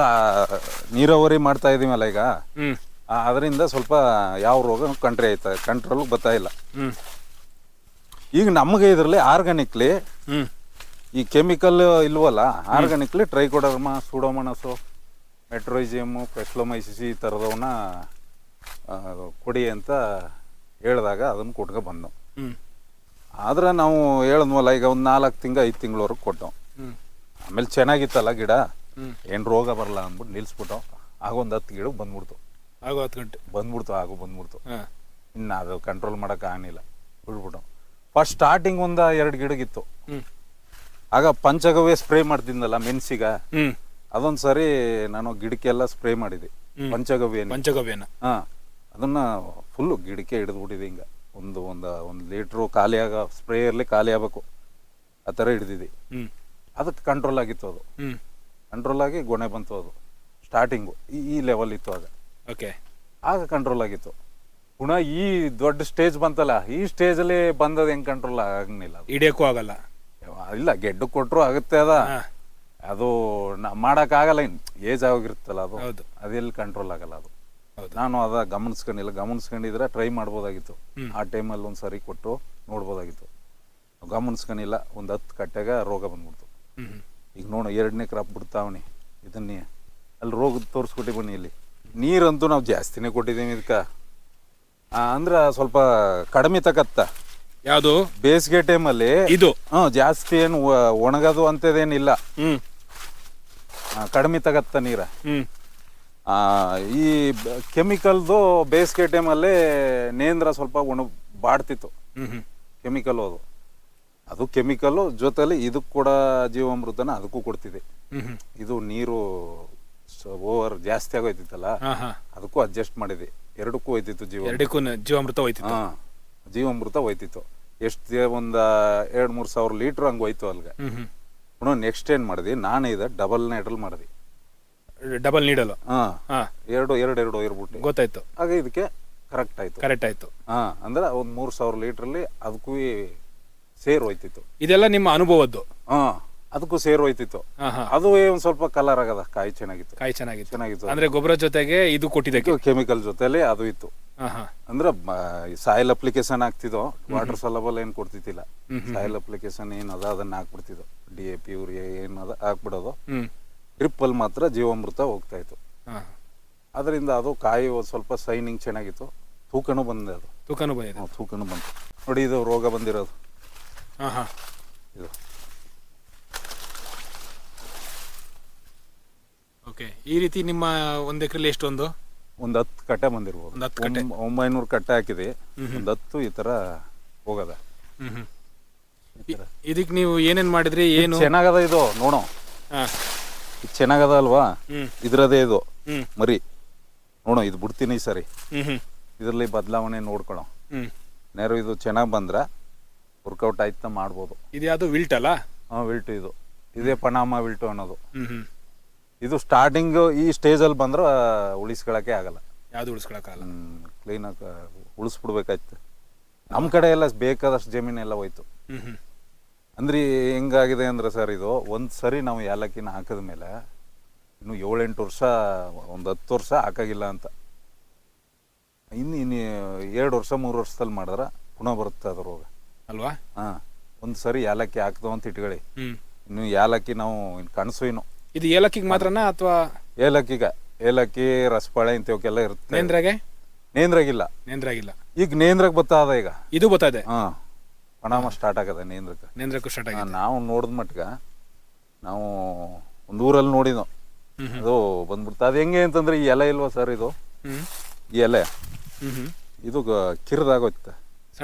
ನೀರಾವರಿ ಮಾಡ್ತಾ ಇದೀವಲ್ಲ ಈಗ, ಅದರಿಂದ ಸ್ವಲ್ಪ ಯಾವ ರೋಗ ಕಂಟ್ರೋಲ್ ಬರ್ತಾ ಇಲ್ಲ. ಈಗ ನಮಗೆ ಇದರಲ್ಲಿ ಆರ್ಗಾನಿಕ್ಲಿ ಈ ಕೆಮಿಕಲ್ ಇಲ್ವಲ್ಲ, ಆರ್ಗಾನಿಕ್ಲಿ ಟ್ರೈಕೋಡರ್ಮಾ ಸೂಡೋಮೋನಾಸು ಮೆಟ್ರೋಯಿಜಿಯಮು ಫ್ರೆಸ್ಲೋಮೈಸಿಸ್ ಈ ಥರದವನ್ನ ಕೊಡಿ ಅಂತ ಹೇಳಿದಾಗ ಅದನ್ನು ಕೊಟ್ಕೊ ಬಂದು. ಆದ್ರೆ ನಾವು ಹೇಳಿದ್ವಲ್ಲ, ಈಗ ಒಂದು 4-5 ತಿಂಗಳವರೆಗೆ ಕೊಟ್ಟು, ಆಮೇಲೆ ಚೆನ್ನಾಗಿತ್ತಲ್ಲ ಗಿಡ, ಏನು ರೋಗ ಬರಲ್ಲ ಅಂದ್ಬಿಟ್ಟು ನಿಲ್ಲಿಸ್ಬಿಟ್ಟು. ಆಗ ಒಂದು 10 ಗಿಡಕ್ಕೆ ಬಂದ್ಬಿಡ್ತು. 10 ಗಂಟೆ ಬಂದ್ಬಿಡ್ತು. ಇನ್ನು ಅದು ಕಂಟ್ರೋಲ್ ಮಾಡೋಕೆ ಆಗಲಿಲ್ಲ, ಬಿಡ್ಬಿಟ್ಟು. ಫಸ್ಟ್ ಸ್ಟಾರ್ಟಿಂಗ್ ಒಂದು 2 ಗಿಡಗಿತ್ತು. ಆಗ ಪಂಚಗವ್ಯ ಸ್ಪ್ರೇ ಮಾಡ್ತಿದ್ನಲ್ಲ ಮೆಣಸಿಗ, ಅದೊಂದು ಸರಿ ನಾನು ಗಿಡಕ್ಕೆಲ್ಲ ಸ್ಪ್ರೇ ಮಾಡಿದೆ ಪಂಚಗವ್ಯನ. ಅದನ್ನ ಫುಲ್ಲು ಗಿಡಕ್ಕೆ ಹಿಡಿದ್ಬಿಟ್ಟಿದೆ. ಹಿಂಗೆ ಒಂದು ಲೀಟ್ರು ಸ್ಪ್ರೇಯರ್ಲಿ ಖಾಲಿ ಆಗಬೇಕು, ಆ ಥರ ಹಿಡಿದಿದೆ. ಅದಕ್ಕೆ ಕಂಟ್ರೋಲ್ ಆಗಿತ್ತು. ಅದು ಕಂಟ್ರೋಲ್ ಆಗಿ ಗೊನೆ ಬಂತು. ಅದು ಸ್ಟಾರ್ಟಿಂಗು ಈ ಲೆವೆಲ್ ಇತ್ತು ಆಗ ಕಂಟ್ರೋಲ್ ಆಗಿತ್ತು. ಪುನಃ ಈ ದೊಡ್ಡ ಸ್ಟೇಜ್ ಬಂತಲ್ಲ, ಈ ಸ್ಟೇಜಲ್ಲಿ ಬಂದದ ಹೆಂಗೆ ಕಂಟ್ರೋಲ್ ಆಗಂಗಿಲ್ಲ, ಹಿಡಿಯೋಕ್ಕೂ ಆಗಲ್ಲ. ಇಲ್ಲ, ಗೆಡ್ಡು ಕೊಟ್ಟರು ಆಗುತ್ತೆ. ಅದು ಮಾಡೋಕ್ಕಾಗಲ್ಲ, ಏಜ್ ಆಗಿರುತ್ತಲ್ಲ ಅದು, ಅದೆಲ್ಲಿ ಕಂಟ್ರೋಲ್ ಆಗಲ್ಲ. ಅದು ನಾನು ಗಮನಿಸ್ಕೊಂಡಿದ್ರೆ ಟ್ರೈ ಮಾಡ್ಬೋದಾಗಿತ್ತು. ಆ ಟೈಮಲ್ಲಿ ಒಂದು ಸರಿ ಕೊಟ್ಟು ನೋಡ್ಬೋದಾಗಿತ್ತು. ಗಮನಿಸ್ಕೊಂಡಿಲ್ಲ, ಒಂದು 10 ಕಟ್ಟೆಗೆ ರೋಗ ಬಂದ್ಬಿಡ್ತು. ಈಗ ನೋಡು, 2ನೇ ಕ್ರಾಪ್ ಬಿಡ್ತಾವಣಿ. ಇದನ್ನೇ ಅಲ್ಲಿ ರೋಗ ತೋರಿಸ್ಕೊಟ್ಟಿ ಬನ್ನಿ. ಇಲ್ಲಿ ನೀರಂತೂ ನಾವು ಜಾಸ್ತಿನೇ ಕೊಟ್ಟಿದ್ದೀವಿ ಇದಕ್ಕೆ. ಅಂದ್ರೆ ಸ್ವಲ್ಪ ಕಡಿಮೆ ತಗತ್ತ. ಯಾವುದು ಬೇಸಿಗೆ ಟೈಮಲ್ಲಿ ಇದು ಜಾಸ್ತಿ ಏನು ಒಣಗೋದು ಅಂತದೇನಿಲ್ಲ, ಕಡಿಮೆ ತಗತ್ತ ನೀರ. ಈ ಕೆಮಿಕಲ್ದು ಬೇಸಿಗೆ ಟೈಮಲ್ಲಿ ನೇಂದ್ರ ಸ್ವಲ್ಪ ಬಾಡ್ತಿತ್ತು ಕೆಮಿಕಲ್. ಅದು ಅದು ಕೆಮಿಕಲ್ಲು ಜೊತೆಲಿ ಇದಕ್ಕೆ ಕೂಡ ಜೀವಾಮೃತನ ಅದಕ್ಕೂ ಕೊಡ್ತಿದೆ. ಇದು ನೀರು ಓವರ್ ಜಾಸ್ತಿ ಆಗೋಯ್ತಿತ್ತಲ್ಲ, ಅದಕ್ಕೂ ಅಡ್ಜಸ್ಟ್ ಮಾಡಿದೆ. ಎರಡಕ್ಕೂ ಹೋಯ್ತಿತ್ತು ಜೀವಾಮೃತ ಹೋಯ್ತಿತ್ತು. ಜೀವಾಮೃತ ಹೋಯ್ತಿತ್ತು. ಎಷ್ಟು ಒಂದು 2-3 ಸಾವಿರ ಲೀಟ್ರ್ ಹಂಗೆ ಹೋಯ್ತು ಅಲ್ಗೆ. ಪುನಃ ನೆಕ್ಸ್ಟ್ ಏನು ಮಾಡಿದೆ, ನಾನು ಇದು ಡಬಲ್ ನೀಡಲ್ ಮಾಡಿದೆ. ಡಬಲ್ ನೀಡಲು ಎರಡು ಇರ್ಬಿಟ್ಟು ಗೊತ್ತಾಯ್ತು. ಆಗ ಇದಕ್ಕೆ ಕರೆಕ್ಟ್ ಆಯ್ತು. ಅಂದ್ರೆ ಒಂದು 3,000 ಲೀಟ್ರಲ್ಲಿ ಅದಕ್ಕೂ ಸೇರ್ ಹೋಯ್ತಿತ್ತು. ಇದೆಲ್ಲ ನಿಮ್ಮ ಅನುಭವದ್ದು? ಅದಕ್ಕೂ ಸೇರ್ ಹೋಯ್ತಿತ್ತು. ಅದು ಒಂದ್ ಸ್ವಲ್ಪ ಕಲರ್ ಆಗದ, ಕಾಯಿ ಚೆನ್ನಾಗಿತ್ತು. ಅಂದ್ರೆ ಗೊಬ್ಬರ ಜೊತೆಗೆ ಇದು ಕೊಟ್ಟಿದ್ದಕ್ಕೆ ಕೆಮಿಕಲ್ ಜೊತೆಲಿ ಅದು ಇತ್ತು. ಅಂದ್ರೆ ಸಾಯಿಲ್ ಅಪ್ಲಿಕೇಶನ್ ಆಗ್ತಿದ್ದೋ, ವಾಟರ್ ಸಲಬಲ್ ಏನ್ ಕೊಡ್ತಿದ್ದಿಲ್ಲ. ಸಾಯಿಲ್ ಅಪ್ಲಿಕೇಶನ್ ಏನದ ಅದನ್ನ ಹಾಕ್ಬಿಡ್ತಿದ್ದೋ, DAP ಯೂರಿಯಾ ಏನದ ಹಾಕ್ಬಿಡೋದು. ಡ್ರಿಪ್ ಅಲ್ಲಿ ಮಾತ್ರ ಜೀವಾಮೃತ ಹೋಗ್ತಾ ಇತ್ತು. ಅದರಿಂದ ಅದು ಕಾಯಿ ಸ್ವಲ್ಪ ಸೈನಿಂಗ್ ಚೆನ್ನಾಗಿತ್ತು. ತೂಕನೂ ಬಂದಿದೆ. ತೂಕನೂ ಬಂತು ನೋಡಿ. ಇದು ರೋಗ ಬಂದಿರೋದು ಇದು. ಓಕೆ, ಈ ರೀತಿ ನಿಮ್ಮ 1 ಎಕರೆಲಿ ಎಷ್ಟೊಂದು ಒಂದು 10 ಕಟ್ಟೆ ಬಂದಿರ್ಬೋದು. 900 ಕಟ್ಟೆ ಹಾಕಿದೆ. ಒಂದು 10 ಈ ತರ ಹೋಗದ. ಇದಕ್ಕೆ ನೀವು ಏನೇನ್ ಮಾಡಿದ್ರಿ? ಏನು ಚೆನ್ನಾಗದ ಇದು ನೋಡೋ, ಇದು ಚೆನ್ನಾಗದ ಅಲ್ವಾ? ಇದ್ರದೇ ಇದು ಮರಿ ನೋಡೋ. ಇದು ಬಿಡ್ತೀನಿ ಸರಿ, ಇದರಲ್ಲಿ ಬದಲಾವಣೆ ನೋಡ್ಕೊಳೋ. ನೇರು ಇದು ಚೆನ್ನಾಗಿ ಬಂದ್ರೆ ವರ್ಕೌಟ್ ಆಯ್ತಾ ಮಾಡ್ಬೋದು. ಇದು ಯಾವುದು ವಿಲ್ಟ್ ಅಲ್ಲ? ವಿಲ್ಟು ಇದು. ಇದೇ ಪನಾಮ ವಿಲ್ಟು ಅನ್ನೋದು. ಇದು ಸ್ಟಾರ್ಟಿಂಗ್ ಈ ಸ್ಟೇಜಲ್ಲಿ ಬಂದ್ರೆ ಉಳಿಸ್ಕೊಳಕ್ಕೆ ಆಗಲ್ಲ. ಯಾವುದು ಉಳಿಸ್ಕೊಳಕ್ಕಾಗಲ್ಲ, ಕ್ಲೀನಾಗಿ ಉಳಿಸ್ಬಿಡ್ಬೇಕಾಯ್ತು. ನಮ್ಮ ಕಡೆ ಎಲ್ಲ ಬೇಕಾದಷ್ಟು ಜಮೀನೆಲ್ಲ ಹೋಯ್ತು. ಅಂದ್ರೆ ಹೆಂಗಾಗಿದೆ ಅಂದ್ರೆ ಸರ್, ಇದು ಒಂದು ಸರಿ ನಾವು ಏಲಕ್ಕಿನ ಹಾಕಿದ ಮೇಲೆ ಇನ್ನು 7-8 ವರ್ಷ, ಒಂದು 10 ವರ್ಷ ಹಾಕಾಗಿಲ್ಲ ಅಂತ. ಇನ್ನು 2 ವರ್ಷ 3 ವರ್ಷದಲ್ಲಿ ಮಾಡಿದ್ರೆ ಪುನಃ ಬರುತ್ತೆ ಅದು ರೋಗ ಅಲ್ವಾ? ಒಂದು ಸರಿ ಏಲಕ್ಕಿ ಹಾಕ್ದೋ ಅಂತ ಇಟ್ಕೊಳ್ಳಿ, ಇನ್ನು ಏಲಕ್ಕಿ ನಾವು ಕನಸು ಇನ್ನು. ಇದು ಏಲಕ್ಕಿಗೆ ಮಾತ್ರನಾ ಅಥವಾ ಏಲಕ್ಕಿ ರಸಬಾಳೆ ಇಂಥವಕ್ಕೆಲ್ಲ ಇರುತ್ತೆ. ನೇಂದ್ರಾಗಿಲ್ಲ. ಈಗ ನೇಂದ್ರಾಗ ಬತ್ತಾದ. ಈಗ ಇದು ಬತ್ತದೆ. ಪಣಾಮ ಸ್ಟಾರ್ಟ್ ಆಗದ. ನೇಂದ್ರಕ್ಕೂ ಸ್ಟಾರ್ಟ್ ಆಗಿದೆ. ನಾವು ನೋಡಿದ ಮಟ್ಗ ನಾವು ಒಂದು ಊರಲ್ಲಿ ನೋಡಿದ್ವು, ಅದು ಬಂದ್ಬಿಡ್ತಾ. ಅದು ಹೆಂಗೆ ಅಂತಂದ್ರೆ, ಈ ಎಲೆ ಇಲ್ವಾ ಸರ್, ಇದು ಈ ಎಲೆ ಇದು ಕಿರಿದಾಗೋಯ್ತ,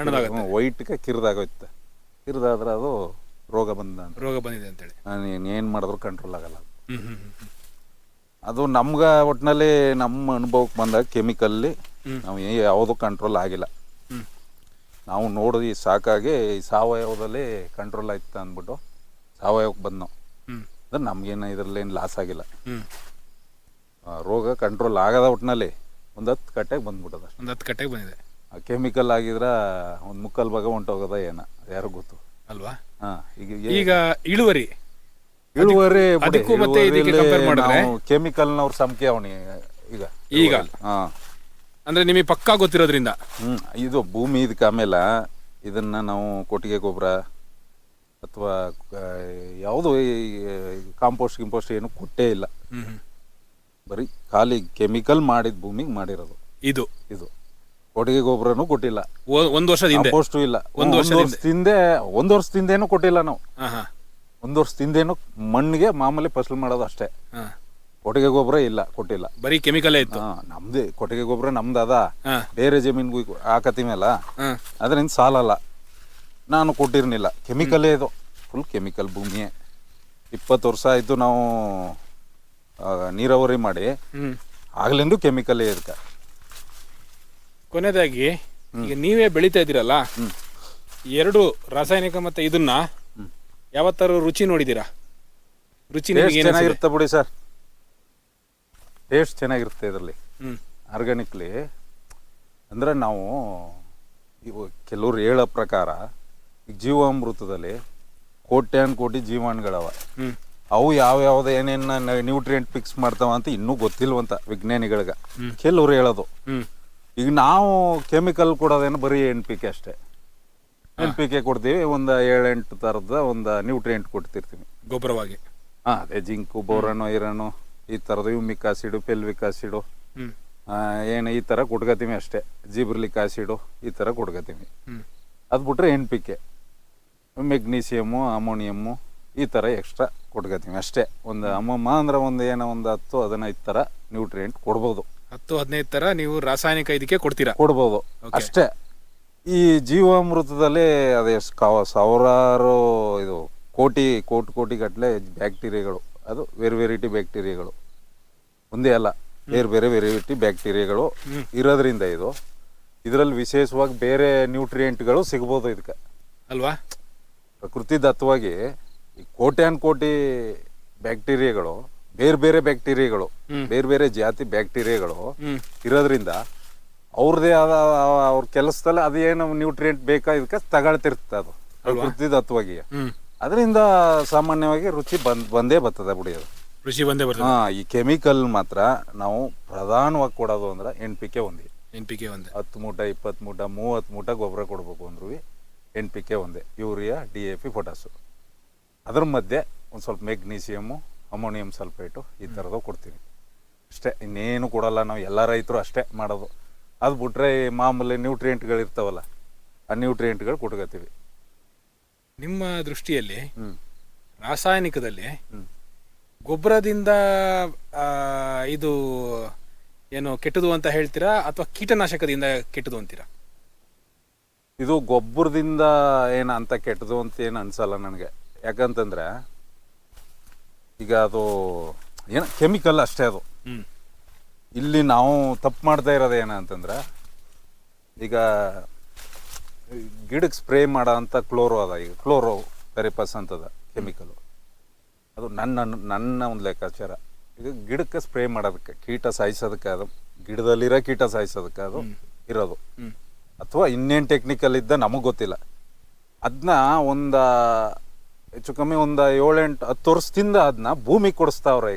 ವೈಟ್ಗೆ ಕಿರಿದಾಗೋಯ್ತ. ಕಿರಿದಾದ್ರೆ ಅದು ರೋಗ ಬಂದಿದೆ ಅಂತೇಳಿ ಏನು ಮಾಡಿದ್ರು ಕಂಟ್ರೋಲ್ ಆಗಲ್ಲ. ಅದು ನಮ್ಗೆ ಒಟ್ಟಿನಲ್ಲಿ ನಮ್ಮ ಅನುಭವಕ್ಕೆ ಬಂದಾಗ ಕೆಮಿಕಲ್ಲಿ ನಾವು ಯಾವುದು ಕಂಟ್ರೋಲ್ ಆಗಿಲ್ಲ. ನಾವು ನೋಡಿ ಸಾಕಾಗಿ ಸಾವಯವದಲ್ಲಿ ಕಂಟ್ರೋಲ್ ಆಯ್ತು ಅಂದ್ಬಿಟ್ಟು ಸಾವಯವಕ್ಕೆ ಬಂದು ಅಂದ್ರೆ ನಮ್ಗೇನು ಇದರಲ್ಲೇನು ಲಾಸ್ ಆಗಿಲ್ಲ. ರೋಗ ಕಂಟ್ರೋಲ್ ಆಗದ ಒಟ್ಟಿನಲ್ಲಿ ಒಂದು 10 ಕಟ್ಟೆಗೆ ಬಂದ್ಬಿಟ್ಟದ. ಒಂದು 10 ಕಟ್ಟೆಗೆ ಬಂದಿದೆ. ಕೆಮಿಕಲ್ ಆಗಿದ್ರೆ ಒಂದು 3/4 ಭಾಗ ಹೊಂಟೋಗದ ಏನೋ, ಯಾರು ಗೊತ್ತು ಅಲ್ವಾ? ಈಗ ಇಳುವರಿ ಅದಕ್ಕೂ ಮತ್ತೆ ಇದಕ್ಕೆ ಕಂಪೇರ್ ಮಾಡಿದ್ರೆ ಕೆಮಿಕಲ್ನವ್ರ ಸಂಖ್ಯೆ ಅವನಿ ಈಗ ಅಂದ್ರೆ ನಿಮಗೆ ಪಕ್ಕಾ ಗೊತ್ತಿರೋದ್ರಿಂದ. ಇದು ಭೂಮಿ ಇದಕ್ಕೆ. ಆಮೇಲೆ ಇದನ್ನ ನಾವು ಕೊಟ್ಟಿಗೆ ಗೊಬ್ಬರ ಅಥವಾ ಯಾವುದು ಕಾಂಪೋಸ್ಟ್ ಏನು ಕೊಟ್ಟೇ ಇಲ್ಲ. ಬರೀ ಖಾಲಿ ಕೆಮಿಕಲ್ ಮಾಡಿದ ಭೂಮಿಗೆ ಮಾಡಿರೋದು ಇದು. ಕೊಟ್ಟಿಗೆ ಗೊಬ್ಬರನು ಕೊಟ್ಟಿಲ್ಲ. 1 ವರ್ಷದಿಂದ ಕಾಂಪೋಸ್ಟು ಇಲ್ಲ. 1 ವರ್ಷದಿಂದೇನು ಕೊಟ್ಟಿಲ್ಲ ನಾವು. 1 ವರ್ಷದಿಂದೇನು ಮಣ್ಣಿಗೆ ಮಾಮೂಲಿ ಫಸಲು ಮಾಡೋದು ಅಷ್ಟೇ. ಕೊಟ್ಟಿಗೆ ಗೊಬ್ಬರ ಕೊಟ್ಟಿಲ್ಲ. ಬರೀ ಕೆಮಿಕಲ್ ಇತ್ತು. ನಮ್ದೇ ಕೊಟ್ಟಿಗೆ ಗೊಬ್ಬರ ನಮ್ದು ಅದ. ಬೇರೆ ಜಮೀನ್ಗೂ ಹಾಕತಿಮೇಲ ಅದರಿಂದ ಸಾಲಲ್ಲ. ನಾನು ಕೊಟ್ಟಿರ್ನಿಲ್ಲ. ಕೆಮಿಕಲ್ಲೇ ಇದು, ಫುಲ್ ಕೆಮಿಕಲ್ ಭೂಮಿಯೇ. 20 ವರ್ಷ ಆಯ್ತು ನಾವು ನೀರಾವರಿ ಮಾಡಿ, ಆಗ್ಲಿಂದು ಕೆಮಿಕಲ್ಲೇ ಇದಕ್ಕೆ. ಕೊನೆಯದಾಗಿ ಈಗ ನೀವೇ ಬೆಳಿತಾ ಇದ್ದೀರಲ್ಲ, 2 ರಾಸಾಯನಿಕ ಮತ್ತೆ ಇದನ್ನ ಯಾವತ್ತಾರು ರುಚಿ ನೋಡಿದ್ದೀರಾ? ರುಚಿ ಚೆನ್ನಾಗಿರುತ್ತೆ ಬಿಡಿ ಸರ್. ಟೇಸ್ಟ್ ಚೆನ್ನಾಗಿರುತ್ತೆ ಇದರಲ್ಲಿ ಆರ್ಗ್ಯಾನಿಕ್ಲಿ. ಅಂದ್ರೆ ನಾವು ಇವು ಕೆಲವ್ರು ಹೇಳೋ ಪ್ರಕಾರ ಈಗ ಜೀವಾಮೃತದಲ್ಲಿ ಕೋಟಿ ಜೀವಾಣುಗಳವ. ಅವು ಯಾವ್ಯಾವ್ದು ಏನೇನು ನ್ಯೂಟ್ರಿಯೆಂಟ್ ಫಿಕ್ಸ್ ಮಾಡ್ತಾವ ಅಂತ ಇನ್ನೂ ಗೊತ್ತಿಲ್ವಂತ ವಿಜ್ಞಾನಿಗಳಿಗೆ ಕೆಲವ್ರು ಹೇಳೋದು. ಈಗ ನಾವು ಕೆಮಿಕಲ್ ಕೊಡೋದೇನು ಬರೀ NPK ಅಷ್ಟೇ. NPK ಕೊಡ್ತೀವಿ, ಒಂದು 7-8 ಥರದ ಒಂದು ನ್ಯೂಟ್ರಿಯೆಂಟ್ ಕೊಡ್ತಿರ್ತೀವಿ ಗೊಬ್ಬರವಾಗಿ. ಅದೇ ಜಿಂಕು, ಬೋರನು, ಐರನು, ಈ ಥರದ ಯುಮಿಕ್ ಆಸಿಡು, ಪೆಲ್ವಿಕ್ ಆಸಿಡು ಏನು ಈ ಥರ ಕೊಟ್ಕೋತೀವಿ ಅಷ್ಟೇ. ಜಿಬ್ರಲಿಕ್ ಆಸಿಡು ಈ ಥರ ಕೊಟ್ಕೋತೀವಿ. ಅದು ಬಿಟ್ರೆ NPK, ಮೆಗ್ನೀಸಿಯಮ್ಮು, ಅಮೋನಿಯಮ್ಮು ಈ ಥರ ಎಕ್ಸ್ಟ್ರಾ ಕೊಟ್ಕೋತೀವಿ ಅಷ್ಟೇ. ಒಂದು ಅಮ್ಮಮ್ಮ ಅಂದ್ರೆ ಒಂದು 10-15 ಥರ ನ್ಯೂಟ್ರಿಯೆಂಟ್ ಕೊಡ್ಬೋದು. 10-15 ಥರ ನೀವು ರಾಸಾಯನಿಕ ಇದಕ್ಕೆ ಕೊಡ್ಬೋದು ಅಷ್ಟೇ. ಈ ಜೀವಾಮೃತದಲ್ಲಿ ಅದೇ ಸಾವಿರಾರು ಇದು ಕೋಟಿ ಗಟ್ಟಲೆ ಬ್ಯಾಕ್ಟೀರಿಯಾಗಳು, ಅದು ಬೇರೆ ವೆರೈಟಿ ಬ್ಯಾಕ್ಟೀರಿಯಾಗಳು, ಒಂದೇ ಅಲ್ಲ ಬೇರೆ ಬೇರೆ ವೆರೈಟಿ ಬ್ಯಾಕ್ಟೀರಿಯಾಗಳು ಇರೋದ್ರಿಂದ ಇದರಲ್ಲಿ ವಿಶೇಷವಾಗಿ ಬೇರೆ ನ್ಯೂಟ್ರಿಯೆಂಟ್ಗಳು ಸಿಗ್ಬೋದು ಇದಕ್ಕೆ ಅಲ್ವಾ. ಪ್ರಕೃತಿ ದತ್ತವಾಗಿ ಈ ಕೋಟಿ ಬ್ಯಾಕ್ಟೀರಿಯಾಗಳು, ಬೇರೆ ಬೇರೆ ಬ್ಯಾಕ್ಟೀರಿಯಾಗಳು, ಬೇರೆ ಬೇರೆ ಜಾತಿ ಬ್ಯಾಕ್ಟೀರಿಯಾಗಳು ಇರೋದ್ರಿಂದ ಅವ್ರದೇ ಆದ ಅವ್ರ ಕೆಲಸದಲ್ಲಿ ಅದೇನು ನ್ಯೂಟ್ರಿಯೆಂಟ್ ಬೇಕಾ ಇದಕ್ಕೆ ತಗೊಳ್ತಿರ್ತದೆ ಅದು ಪ್ರಕೃತಿ ದತ್ತವಾಗಿ. ಅದರಿಂದ ಸಾಮಾನ್ಯವಾಗಿ ರುಚಿ ಬಂದೇ ಬರ್ತದೆ ಬಿಡಿ ಅದು. ರುಚಿ ಬಂದೇ ಬರ್ತದೆ. ಈ ಕೆಮಿಕಲ್ ಮಾತ್ರ ನಾವು ಪ್ರಧಾನವಾಗಿ ಕೊಡೋದು ಅಂದ್ರೆ NPK ಒಂದೇ. NPK ಒಂದೇ 10 ಮೂಟ 20 ಮೂಟ 30 ಮೂಟ ಗೊಬ್ಬರ ಕೊಡಬೇಕು ಅಂದ್ರೂ NPK ಒಂದೇ, ಯೂರಿಯಾ DAP ಪೊಟಾಸು. ಅದ್ರ ಮಧ್ಯೆ ಒಂದು ಸ್ವಲ್ಪ ಮೆಗ್ನೀಸಿಯಮ್ಮು, ಅಮೋನಿಯಂ ಸಲ್ಫೇಟು ಈ ಥರದ್ದು ಕೊಡ್ತೀವಿ ಅಷ್ಟೇ. ಇನ್ನೇನು ಕೊಡಲ್ಲ ನಾವು. ಎಲ್ಲ ರೈತರು ಅಷ್ಟೇ ಮಾಡೋದು. ಅದು ಬಿಟ್ರೆ ಮಾಮೂಲಿ ನ್ಯೂಟ್ರಿಯೆಂಟ್ಗಳು ಇರ್ತಾವಲ್ಲ, ಆ ನ್ಯೂಟ್ರಿಯೆಂಟ್ಗಳು ಕೊಟ್ಕೋತೀವಿ. ನಿಮ್ಮ ದೃಷ್ಟಿಯಲ್ಲಿ ರಾಸಾಯನಿಕದಲ್ಲಿ ಗೊಬ್ಬರದಿಂದ ಇದು ಏನು ಕೆಟ್ಟದು ಅಂತ ಹೇಳ್ತೀರಾ ಅಥವಾ ಕೀಟನಾಶಕದಿಂದ ಕೆಟ್ಟದು ಅಂತೀರಾ? ಇದು ಗೊಬ್ಬರದಿಂದ ಏನು ಅಂತ ಕೆಟ್ಟದು ಅಂತ ಏನು ಅನ್ಸಲ್ಲ ನನಗೆ. ಯಾಕಂತಂದ್ರೆ ಈಗ ಅದು ಏನು ಕೆಮಿಕಲ್ ಅಷ್ಟೇ ಅದು. ಇಲ್ಲಿ ನಾವು ತಪ್ಪು ಮಾಡ್ತಾ ಇರೋದು ಏನಂತಂದ್ರೆ, ಈಗ ಗಿಡಕ್ಕೆ ಸ್ಪ್ರೇ ಮಾಡೋ ಅಂಥ ಕ್ಲೋರೋ ಅದ, ಈಗ ಕ್ಲೋರೋ ಪೆರಿಪಸ್ ಅಂತದ ಕೆಮಿಕಲು. ಅದು ನನ್ನ ಒಂದು ಲೆಕ್ಕಾಚಾರ. ಈಗ ಗಿಡಕ್ಕೆ ಸ್ಪ್ರೇ ಮಾಡೋದಕ್ಕೆ, ಕೀಟ ಸಾಯಿಸೋದಕ್ಕೆ, ಅದು ಗಿಡದಲ್ಲಿರೋ ಕೀಟ ಸಾಯಿಸೋದಕ್ಕೆ ಅದು ಇರೋದು, ಅಥವಾ ಇನ್ನೇನು ಟೆಕ್ನಿಕಲ್ ಇದ್ದ ನಮಗೆ ಗೊತ್ತಿಲ್ಲ. ಅದನ್ನ ಒಂದು ಹೆಚ್ಚು ಕಮ್ಮಿ ಒಂದು 7-8-10 ವರ್ಷದಿಂದ ಅದನ್ನ ಭೂಮಿಗೆ ಕೊಡಿಸ್ತಾವ್ರೆ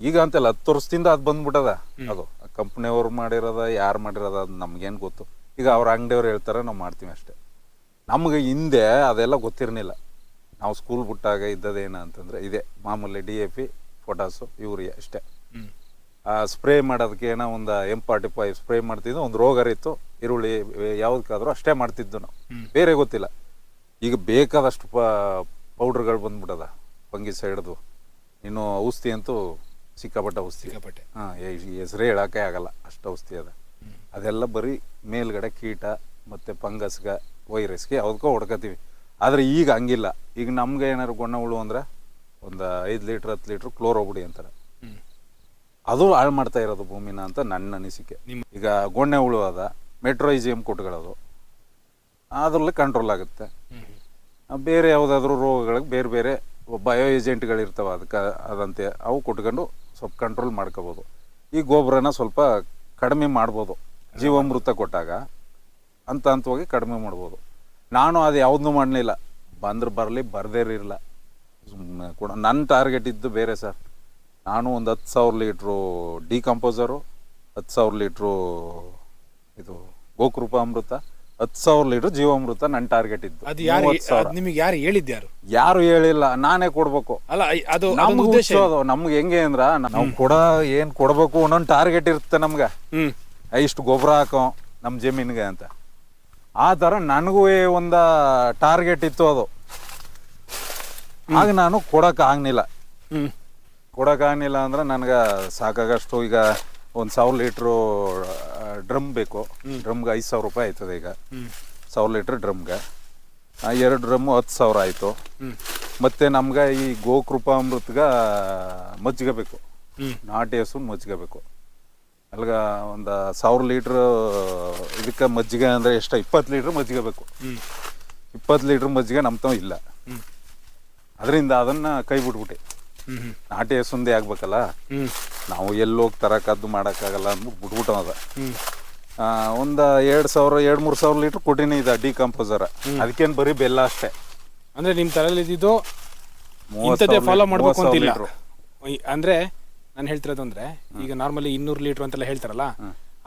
ಈಗ ಅಂತಲ್ಲ, 10 ವರ್ಷದಿಂದ ಅದು ಬಂದ್ಬಿಟ್ಟದ. ಅದು ಕಂಪ್ನಿಯವ್ರು ಮಾಡಿರೋದ ಯಾರು ಮಾಡಿರೋದ ಅದು ನಮ್ಗೇನು ಗೊತ್ತು. ಈಗ ಅವ್ರ ಅಂಗಡಿಯವ್ರು ಹೇಳ್ತಾರೆ, ನಾವು ಮಾಡ್ತೀವಿ ಅಷ್ಟೇ. ನಮಗೆ ಹಿಂದೆ ಅದೆಲ್ಲ ಗೊತ್ತಿರಲಿಲ್ಲ. ನಾವು ಸ್ಕೂಲ್ ಬಿಟ್ಟಾಗ ಇದ್ದದೇನು ಅಂತಂದರೆ ಇದೇ ಮಾಮೂಲಿ DAP ಪೊಟಾಸು ಯೂರಿಯಾ ಇಷ್ಟೇ. ಸ್ಪ್ರೇ ಮಾಡೋದಕ್ಕೆ ಏನೋ ಒಂದು M45 ಸ್ಪ್ರೇ ಮಾಡ್ತಿದ್ದು, ಒಂದು ರೋಗ ಇತ್ತು ಈರುಳ್ಳಿ ಯಾವುದಕ್ಕಾದ್ರೂ ಅಷ್ಟೇ ಮಾಡ್ತಿದ್ದು ನಾವು, ಬೇರೆ ಗೊತ್ತಿಲ್ಲ. ಈಗ ಬೇಕಾದಷ್ಟು ಪೌಡ್ರ್ಗಳು ಬಂದ್ಬಿಟ್ಟದ, ಫಂಗಿಸೈಡ್ದು. ಇನ್ನು ಔಷಧಿ ಅಂತೂ ಸಿಕ್ಕಾಪಟ್ಟೆ ಔಷಧಿ. ಹೆಸರೇ ಹೇಳೋಕ್ಕೆ ಆಗಲ್ಲ, ಅಷ್ಟು ಔಷಧಿ ಅದ. ಅದೆಲ್ಲ ಬರೀ ಮೇಲ್ಗಡೆ ಕೀಟ ಮತ್ತು ಫಂಗಸ್ಗೆ ವೈರಸ್ಗೆ ಯಾವುದಕ್ಕೋ ಹೊಡ್ಕೋತೀವಿ. ಆದರೆ ಈಗ ಹಂಗಿಲ್ಲ. ಈಗ ನಮ್ಗೆ ಏನಾದ್ರು ಗೊಣ್ಣ ಹುಳು ಅಂದರೆ ಒಂದು 5 ಲೀಟ್ರ್ 10 ಲೀಟ್ರ್ ಕ್ಲೋರೋಬಿಡಿ ಅಂತಾರೆ. ಅದು ಹಾಳು ಮಾಡ್ತಾ ಇರೋದು ಭೂಮಿನ ಅಂತ ನನ್ನ ಅನಿಸಿಕೆ. ಈಗ ಗೊಣ್ಣೆ ಹುಳು ಅದ, ಮೆಟ್ರೋಯಿಜಿಯಂ ಕೊಟ್ಕೊಳ್ಳೋದು, ಅದರಲ್ಲಿ ಕಂಟ್ರೋಲ್ ಆಗುತ್ತೆ. ಬೇರೆ ಯಾವುದಾದ್ರೂ ರೋಗಗಳಿಗೆ ಬೇರೆ ಬೇರೆ ಬಯೋ ಏಜೆಂಟ್ಗಳಿರ್ತವೆ, ಅದಕ್ಕೆ ಅದಂತೆ ಅವು ಕೊಟ್ಕೊಂಡು ಸ್ವಲ್ಪ ಕಂಟ್ರೋಲ್ ಮಾಡ್ಕೋಬೋದು. ಈ ಗೊಬ್ಬರನ ಸ್ವಲ್ಪ ಕಡಿಮೆ ಮಾಡ್ಬೋದು. ಜೀವಾಮೃತ ಕೊಟ್ಟಾಗ ಹಂತವಾಗಿ ಕಡಿಮೆ ಮಾಡ್ಬೋದು. ನಾನು ಅದು ಯಾವುದನ್ನೂ ಮಾಡಲಿಲ್ಲ. ಬಂದ್ರೆ ಬರಲಿ, ಬರದೇ ಇರಲಿಲ್ಲ, ಸುಮ್ಮನೆ ಕೂಡ. ನನ್ನ ಟಾರ್ಗೆಟ್ ಇದ್ದು ಬೇರೆ ಸರ್. ನಾನು ಒಂದು 10,000 ಲೀಟ್ರು ಡಿಕಂಪೋಸರು, 10,000 ಲೀಟ್ರು ಇದು ಗೋಕೃಪಾಮೃತ, 10,000 ಲೀಟ್ರ್ ಜೀವಾಮೃತ ನನ್ನ ಟಾರ್ಗೆಟ್ ಇದ್ದು. ನಿಮಗೆ ಯಾರು ಹೇಳಿದ್ಯಾರು? ಯಾರು ಹೇಳಿಲ್ಲ, ನಾನೇ ಕೊಡ್ಬೇಕು. ಅಲ್ಲ, ಅದು ನಮ್ಗೆ ಹೆಂಗೆ ಅಂದ್ರ, ನಾವು ಏನ್ ಕೊಡ್ಬೇಕು ಒಂದೊಂದು ಟಾರ್ಗೆಟ್ ಇರುತ್ತೆ ನಮ್ಗೆ. ಇಷ್ಟು ಗೊಬ್ಬರ ಹಾಕೋ ನಮ್ಮ ಜಮೀನಿಗೆ ಅಂತ. ಆ ಥರ ನನಗೂ ಒಂದು ಟಾರ್ಗೆಟ್ ಇತ್ತು. ಅದು ಆಗ ನಾನು ಕೊಡೋಕ್ಕಾಗಲಿಲ್ಲ ಅಂದ್ರೆ ನನಗೆ ಸಾಕಾಗಷ್ಟು. ಈಗ ಒಂದು 1,000 ಲೀಟ್ರು ಡ್ರಮ್ ಬೇಕು. ಡ್ರಮ್ಗೆ 5,000 ರೂಪಾಯಿ ಆಯ್ತದೆ. ಈಗ 1,000 ಲೀಟ್ರ್ ಡ್ರಮ್ಗೆ 2 ಡ್ರಮ್ಮು 10,000 ಆಯಿತು. ಮತ್ತು ನಮ್ಗೆ ಈ ಗೋಕೃಪಾಮೃತಗೆ ಮಜ್ಜಿಗೆ ಬೇಕು, ನಾಟಿ ಹಸು ಮಜ್ಜಿಗೆ ಬೇಕು. ಅಲ್ಗ ಒಂದು 1,000 ಲೀಟ್ರ್ ಇದಕ್ಕೆ ಮಜ್ಜಿಗೆ ಅಂದರೆ ಎಷ್ಟು? 20 ಲೀಟ್ರ್ ಮಜ್ಜಿಗೆ ಬೇಕು. 20 ಲೀಟ್ರ್ ಮಜ್ಜಿಗೆ ನಮ್ಮ ತಾವು ಇಲ್ಲ. ಅದರಿಂದ ಅದನ್ನು ಕೈ ಬಿಟ್ಬಿಟ್ಟೆ. ನಾಟಿ ಹಸುಂದೇ ಆಗ್ಬೇಕಲ್ಲ, ನಾವು ಎಲ್ಲೋಗಿ ತರಕದ್ದು ಮಾಡೋಕ್ಕಾಗಲ್ಲ ಅಂದ್ಬಿಟ್ಟು ಬಿಟ್ಬಿಟ್ಟು ಅದ. ಒಂದು 2,000-3,000 ಲೀಟ್ರ್ ಕೊಟ್ಟಿನಿ ಇದೆ ಡಿಕಂಪೋಸರ್. ಅದಕ್ಕೇನು ಬರೀ ಬೆಲ್ಲ ಅಷ್ಟೇ. ಅಂದರೆ ನಿಮ್ಮ ತಲೆಯಲ್ಲಿ ಇದ್ದಿದ್ದು ಇಂಥದ್ದೇ ಫಾಲೋ ಮಾಡಬೇಕು ಅಂತಿಲ್ಲ. ಅಂದರೆ ನಾನು ಹೇಳ್ತಿರೋದು ಅಂದರೆ, ಈಗ ನಾರ್ಮಲಿ 200 ಲೀಟ್ರ್ ಅಂತೆಲ್ಲ ಹೇಳ್ತಾರಲ್ಲ,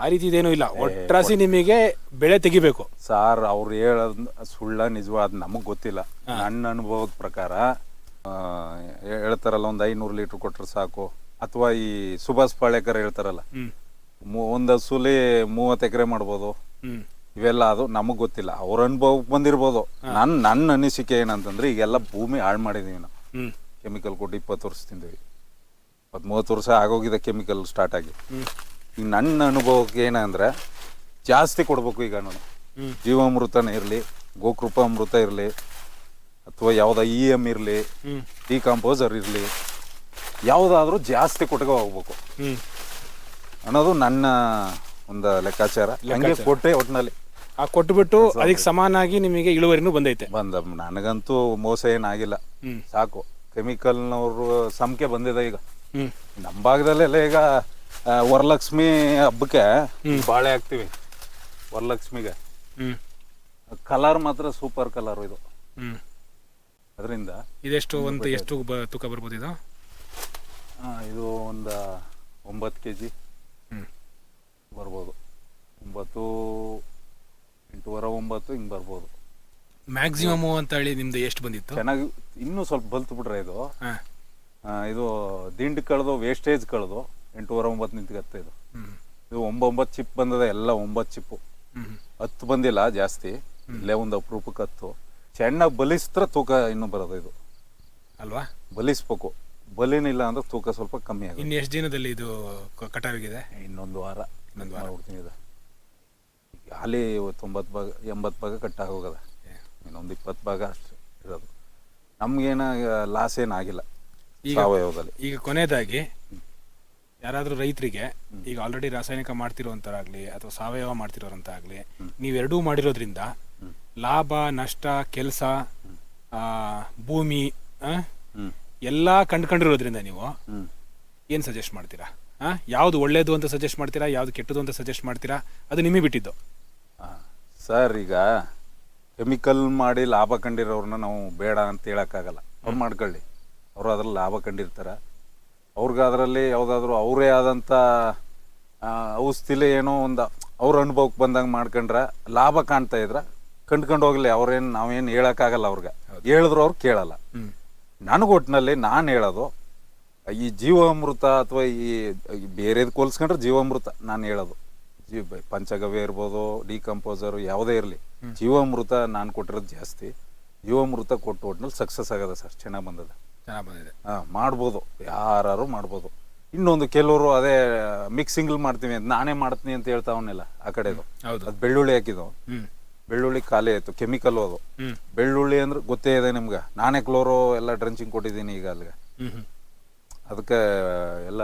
ಆ ರೀತಿ ಇದೇನೂ ಇಲ್ಲ. ಒಟ್ರಾಸಿ ನಿಮಗೆ ಬೆಳೆ ತೆಗಿಬೇಕು ಸಾರ್. ಅವ್ರು ಹೇಳೋದು ಸುಳ್ಳ ನಿಜವಾದ ನಮಗೆ ಗೊತ್ತಿಲ್ಲ. ನನ್ನ ಅನುಭವದ ಪ್ರಕಾರ ಹೇಳ್ತಾರಲ್ಲ, ಒಂದು 500 ಲೀಟ್ರ್ ಕೊಟ್ಟರೆ ಸಾಕು. ಅಥವಾ ಈ ಸುಭಾಷ್ ಪಾಳೇಕರ್ ಹೇಳ್ತಾರಲ್ಲ, ಒಂದು ಹಸುಲಿ 30 ಎಕರೆ ಮಾಡ್ಬೋದು. ಇವೆಲ್ಲ ಅದು ನಮಗೆ ಗೊತ್ತಿಲ್ಲ, ಅವ್ರ ಅನುಭವಕ್ಕೆ ಬಂದಿರ್ಬೋದು. ನನ್ನ ಅನಿಸಿಕೆ ಏನಂತಂದ್ರೆ, ಈಗೆಲ್ಲ ಭೂಮಿ ಹಾಳು ಮಾಡಿದೀವಿ ನಾವು. ಕೆಮಿಕಲ್ ಕೊಟ್ಟು 20 ವರ್ಷ ತಿಂದೀವಿ, 30 ವರ್ಷ ಆಗೋಗಿದೆ ಕೆಮಿಕಲ್ ಸ್ಟಾರ್ಟ್ ಆಗಿ. ಈಗ ನನ್ನ ಅನುಭವಕ್ಕೆ ಏನಂದ್ರೆ, ಜಾಸ್ತಿ ಕೊಡಬೇಕು. ಈಗ ನಾನು ಜೀವಾಮೃತನೇ ಇರಲಿ, ಗೋಕೃಪಾಮೃತ ಇರಲಿ, ಅಥವಾ ಯಾವುದೋ EM ಇರಲಿ, ಡಿಕಾಂಪೋಸರ್ ಇರಲಿ, ಯಾವುದಾದ್ರೂ ಜಾಸ್ತಿ ಕೊಟ್ಕೊ ಹೋಗ್ಬೇಕು ಅನ್ನೋದು ನನ್ನ ಒಂದು ಲೆಕ್ಕಾಚಾರ. ಹಂಗೆ ಕೊಟ್ಟೆ ಒಟ್ಟಿನಲ್ಲಿ ಕೊಟ್ಬಿಟ್ಟು ಅದಕ್ಕೆ ಸಮಾನಾಗಿ ನಿಮಗೆ ಇಳುವರಿನೂ ಬಂದೈತೆ. ನನಗಂತೂ ಮೋಸ ಏನಾಗಿಲ್ಲ. ಸಾಕು. ಕೆಮಿಕಲ್ನವ್ರು ಸಂಖ್ಯೆ ಬಂದಿದೆ ಈಗ ನಮ್ಮ ಭಾಗದಲ್ಲೆಲ್ಲ. ಈಗ ವರಲಕ್ಷ್ಮಿ ಹಬ್ಬಕ್ಕೆ ಬಾಳೆ ಹಾಕ್ತಿವಿ. ವರಲಕ್ಷ್ಮಿಗೆ ಕಲರ್ ಮಾತ್ರ ಸೂಪರ್ ಕಲರ್ ಇದು. ಅದರಿಂದ ಇದೆಷ್ಟು ಎಷ್ಟು ತೂಕ ಬರ್ಬೋದು ಇದು? ಇದು ಒಂದು 9 kg ಬರ್ಬೋದು. 9, 8.25, 9 ಹಿಂಗೆ ಬರ್ಬೋದು ಮ್ಯಾಕ್ಸಿಮಮ್ ಅಂತ ಹೇಳಿ. ನಿಮ್ದು ಎಷ್ಟು ಬಂದಿತ್ತು? ಚೆನ್ನಾಗಿ ಇನ್ನೂ ಸ್ವಲ್ಪ ಬಲ್ತು ಬಿಟ್ರೆ ಇದು ಇದು ದಿಂಡು ಕಳೆದು ವೇಸ್ಟೇಜ್ ಕಳೆದು 8.25, 9 ನಿಂತ್ಕತ್ತೆ. ಇದು 9 ಚಿಪ್ ಬಂದದೆ. ಎಲ್ಲ 9 ಚಿಪ್ಪು. 10 ಬಂದಿಲ್ಲ ಜಾಸ್ತಿ. ಇಲ್ಲೇ ಒಂದು ಅಪರೂಪಕ್ಕೆ 10. ಚೆನ್ನಾಗಿ ಬಲಿಸಿದ್ರೆ ತೂಕ ಇನ್ನೂ ಬರೋದು ಇದು ಅಲ್ವಾ? ಬಲಿಸ್ಬೇಕು. ಬಲಿನಿಲ್ಲ ಅಂದ್ರೆ ತೂಕ ಸ್ವಲ್ಪ ಕಮ್ಮಿ ಆಗುತ್ತೆ. ಇನ್ನು ಎಷ್ಟು ದಿನದಲ್ಲಿ ಇದು ಕಟಾವಿಗಿದೆ? ಇನ್ನೊಂದು ವಾರ ಮಾಡ್ಬಿಡ್ತೀನಿ. ಇದು ಅಲ್ಲಿ 90 ಭಾಗ 80 ಭಾಗ ಕಟ್ಟಾಗೋಗದ. ಇನ್ನೊಂದು 20 ಭಾಗ ಅಷ್ಟು ಇರೋದು. ನಮ್ಗೇನ ಲಾಸ್ ಏನಾಗಿಲ್ಲ ಸಾವಯವದಲ್ಲಿ. ಈಗ ಕೊನೆಯದಾಗಿ ಯಾರಾದರೂ ರೈತರಿಗೆ ಈಗ ಆಲ್ರೆಡಿ ರಾಸಾಯನಿಕ ಮಾಡ್ತಿರೋಂಥವ್ರಾಗಲಿ ಅಥವಾ ಸಾವಯವ ಮಾಡ್ತಿರೋರಂತಾಗಲಿ, ನೀವೆರಡೂ ಮಾಡಿರೋದ್ರಿಂದ ಲಾಭ ನಷ್ಟ, ಕೆಲಸ, ಭೂಮಿ ಎಲ್ಲ ಕಂಡುಕೊಂಡಿರೋದ್ರಿಂದ ನೀವು ಏನು ಸಜೆಸ್ಟ್ ಮಾಡ್ತೀರಾ? ಯಾವುದು ಒಳ್ಳೇದು ಅಂತ ಸಜೆಸ್ಟ್ ಮಾಡ್ತೀರಾ, ಯಾವುದು ಕೆಟ್ಟದು ಅಂತ ಸಜೆಸ್ಟ್ ಮಾಡ್ತೀರಾ? ಅದು ನಿಮಗೆ ಬಿಟ್ಟಿದ್ದು ಸರ್. ಈಗ ಕೆಮಿಕಲ್ ಮಾಡಿ ಲಾಭ ಕಂಡಿರೋರನ್ನ ನಾವು ಬೇಡ ಅಂತ ಹೇಳೋಕ್ಕಾಗಲ್ಲ. ಅವ್ರು ಮಾಡ್ಕೊಳ್ಳಿ. ಅವರು ಅದ್ರಲ್ಲಿ ಲಾಭ ಕಂಡಿರ್ತಾರೆ. ಅವ್ರಿಗೆ ಅದರಲ್ಲಿ ಯಾವುದಾದ್ರೂ ಅವರೇ ಆದಂಥ ಔಷಧಿಲಿ ಏನೋ ಒಂದು ಅವ್ರ ಅನುಭವಕ್ಕೆ ಬಂದಂಗೆ ಮಾಡ್ಕೊಂಡ್ರೆ ಲಾಭ ಕಾಣ್ತಾ ಇದ್ರೆ ಕಂಡ್ಕೊಂಡು ಹೋಗಲಿ. ಅವ್ರೇನು ನಾವೇನು ಹೇಳೋಕ್ಕಾಗಲ್ಲ. ಅವ್ರಿಗೆ ಹೇಳಿದ್ರು ಅವ್ರು ಕೇಳಲ್ಲ. ನನಗೆ ಒಟ್ಟಿನಲ್ಲಿ ನಾನು ಹೇಳೋದು ಈ ಜೀವಾಮೃತ ಅಥವಾ ಈ ಬೇರೆದು ಹೋಲಿಸ್ಕೊಂಡ್ರೆ ಜೀವಾಮೃತ ನಾನು ಹೇಳೋದು. ಪಂಚಗವ್ಯ ಇರ್ಬೋದು, ಡಿಕಂಪೋಸರು ಯಾವುದೇ ಇರಲಿ, ಜೀವಾಮೃತ ನಾನು ಕೊಟ್ಟಿರೋದು ಜಾಸ್ತಿ. ಜೀವಾಮೃತ ಕೊಟ್ಟು ಒಟ್ಟಿನಲ್ಲಿ ಸಕ್ಸಸ್ ಆಗದ ಸರ್. ಚೆನ್ನಾಗಿ ಬಂದಿದೆ. ಮಾಡ್ಬೋದು, ಯಾರು ಮಾಡ್ಬೋದು. ಇನ್ನೊಂದು ಕೆಲವರು ಅದೇ ಮಿಕ್ಸಿಂಗ್ಲ್ ಮಾಡ್ತೀವಿ ಅಂತ ನಾನೇ ಮಾಡ್ತೀನಿ ಅಂತ ಹೇಳ್ತಾವನ್ನೆಲ್ಲ ಆ ಕಡೆದು. ಅದು ಬೆಳ್ಳುಳ್ಳಿ ಹಾಕಿದ್ದು, ಬೆಳ್ಳುಳ್ಳಿ ಖಾಲಿ ಆಯ್ತು, ಕೆಮಿಕಲ್ ಅದು. ಬೆಳ್ಳುಳ್ಳಿ ಅಂದ್ರೆ ಗೊತ್ತೇ ಇದೆ ನಿಮ್ಗೆ. ನಾನೇ ಕ್ಲೋರೋ ಎಲ್ಲ ಡ್ರಂಚಿಂಗ್ ಕೊಟ್ಟಿದ್ದೀನಿ ಈಗ ಅಲ್ಲಿಗೆ. ಅದಕ್ಕೆ ಎಲ್ಲ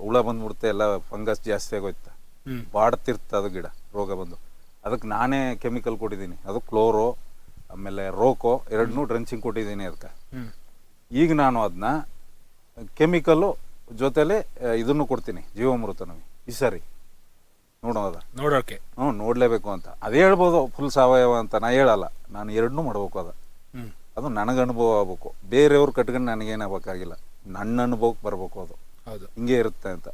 ಹುಳ ಬಂದ್ಬಿಡುತ್ತೆ, ಎಲ್ಲ ಫಂಗಸ್ ಜಾಸ್ತಿ ಆಗೋಯ್ತು, ಬಾಡ್ತಿರ್ತ ಅದು ಗಿಡ, ರೋಗ ಬಂದು. ಅದಕ್ಕೆ ನಾನೇ ಕೆಮಿಕಲ್ ಕೊಟ್ಟಿದ್ದೀನಿ. ಅದು ಕ್ಲೋರೋ ಆಮೇಲೆ ರೋಕೋ ಎರಡನ್ನೂ ಡ್ರಂಚಿಂಗ್ ಕೊಟ್ಟಿದ್ದೀನಿ ಅದಕ್ಕೆ. ಈಗ ನಾನು ಅದನ್ನ ಕೆಮಿಕಲ್ಲು ಜೊತೆಲೆ ಇದನ್ನು ಕೊಡ್ತೀನಿ, ಜೀವಾಮೃತನೂ ಈ ಸರಿ ನೋಡೋಕೆ. ನೋಡಲೇಬೇಕು ಅಂತ ಅದು ಹೇಳ್ಬೋದು. ಫುಲ್ ಸಾವಯವ ಅಂತ ನಾ ಹೇಳಲ್ಲ. ನಾನು ಎರಡನ್ನೂ ಮಾಡ್ಬೇಕು. ಅದು ನನಗೆ ಅನುಭವ ಆಗ್ಬೇಕು. ಬೇರೆಯವ್ರು ಕಟ್ಕೊಂಡು ನನಗೇನಾಗಬೇಕಾಗಿಲ್ಲ. ನನ್ನ ಅನುಭವಕ್ಕೆ ಬರ್ಬೇಕು. ಅದು ಹಿಂಗೆ ಇರುತ್ತೆ ಅಂತ.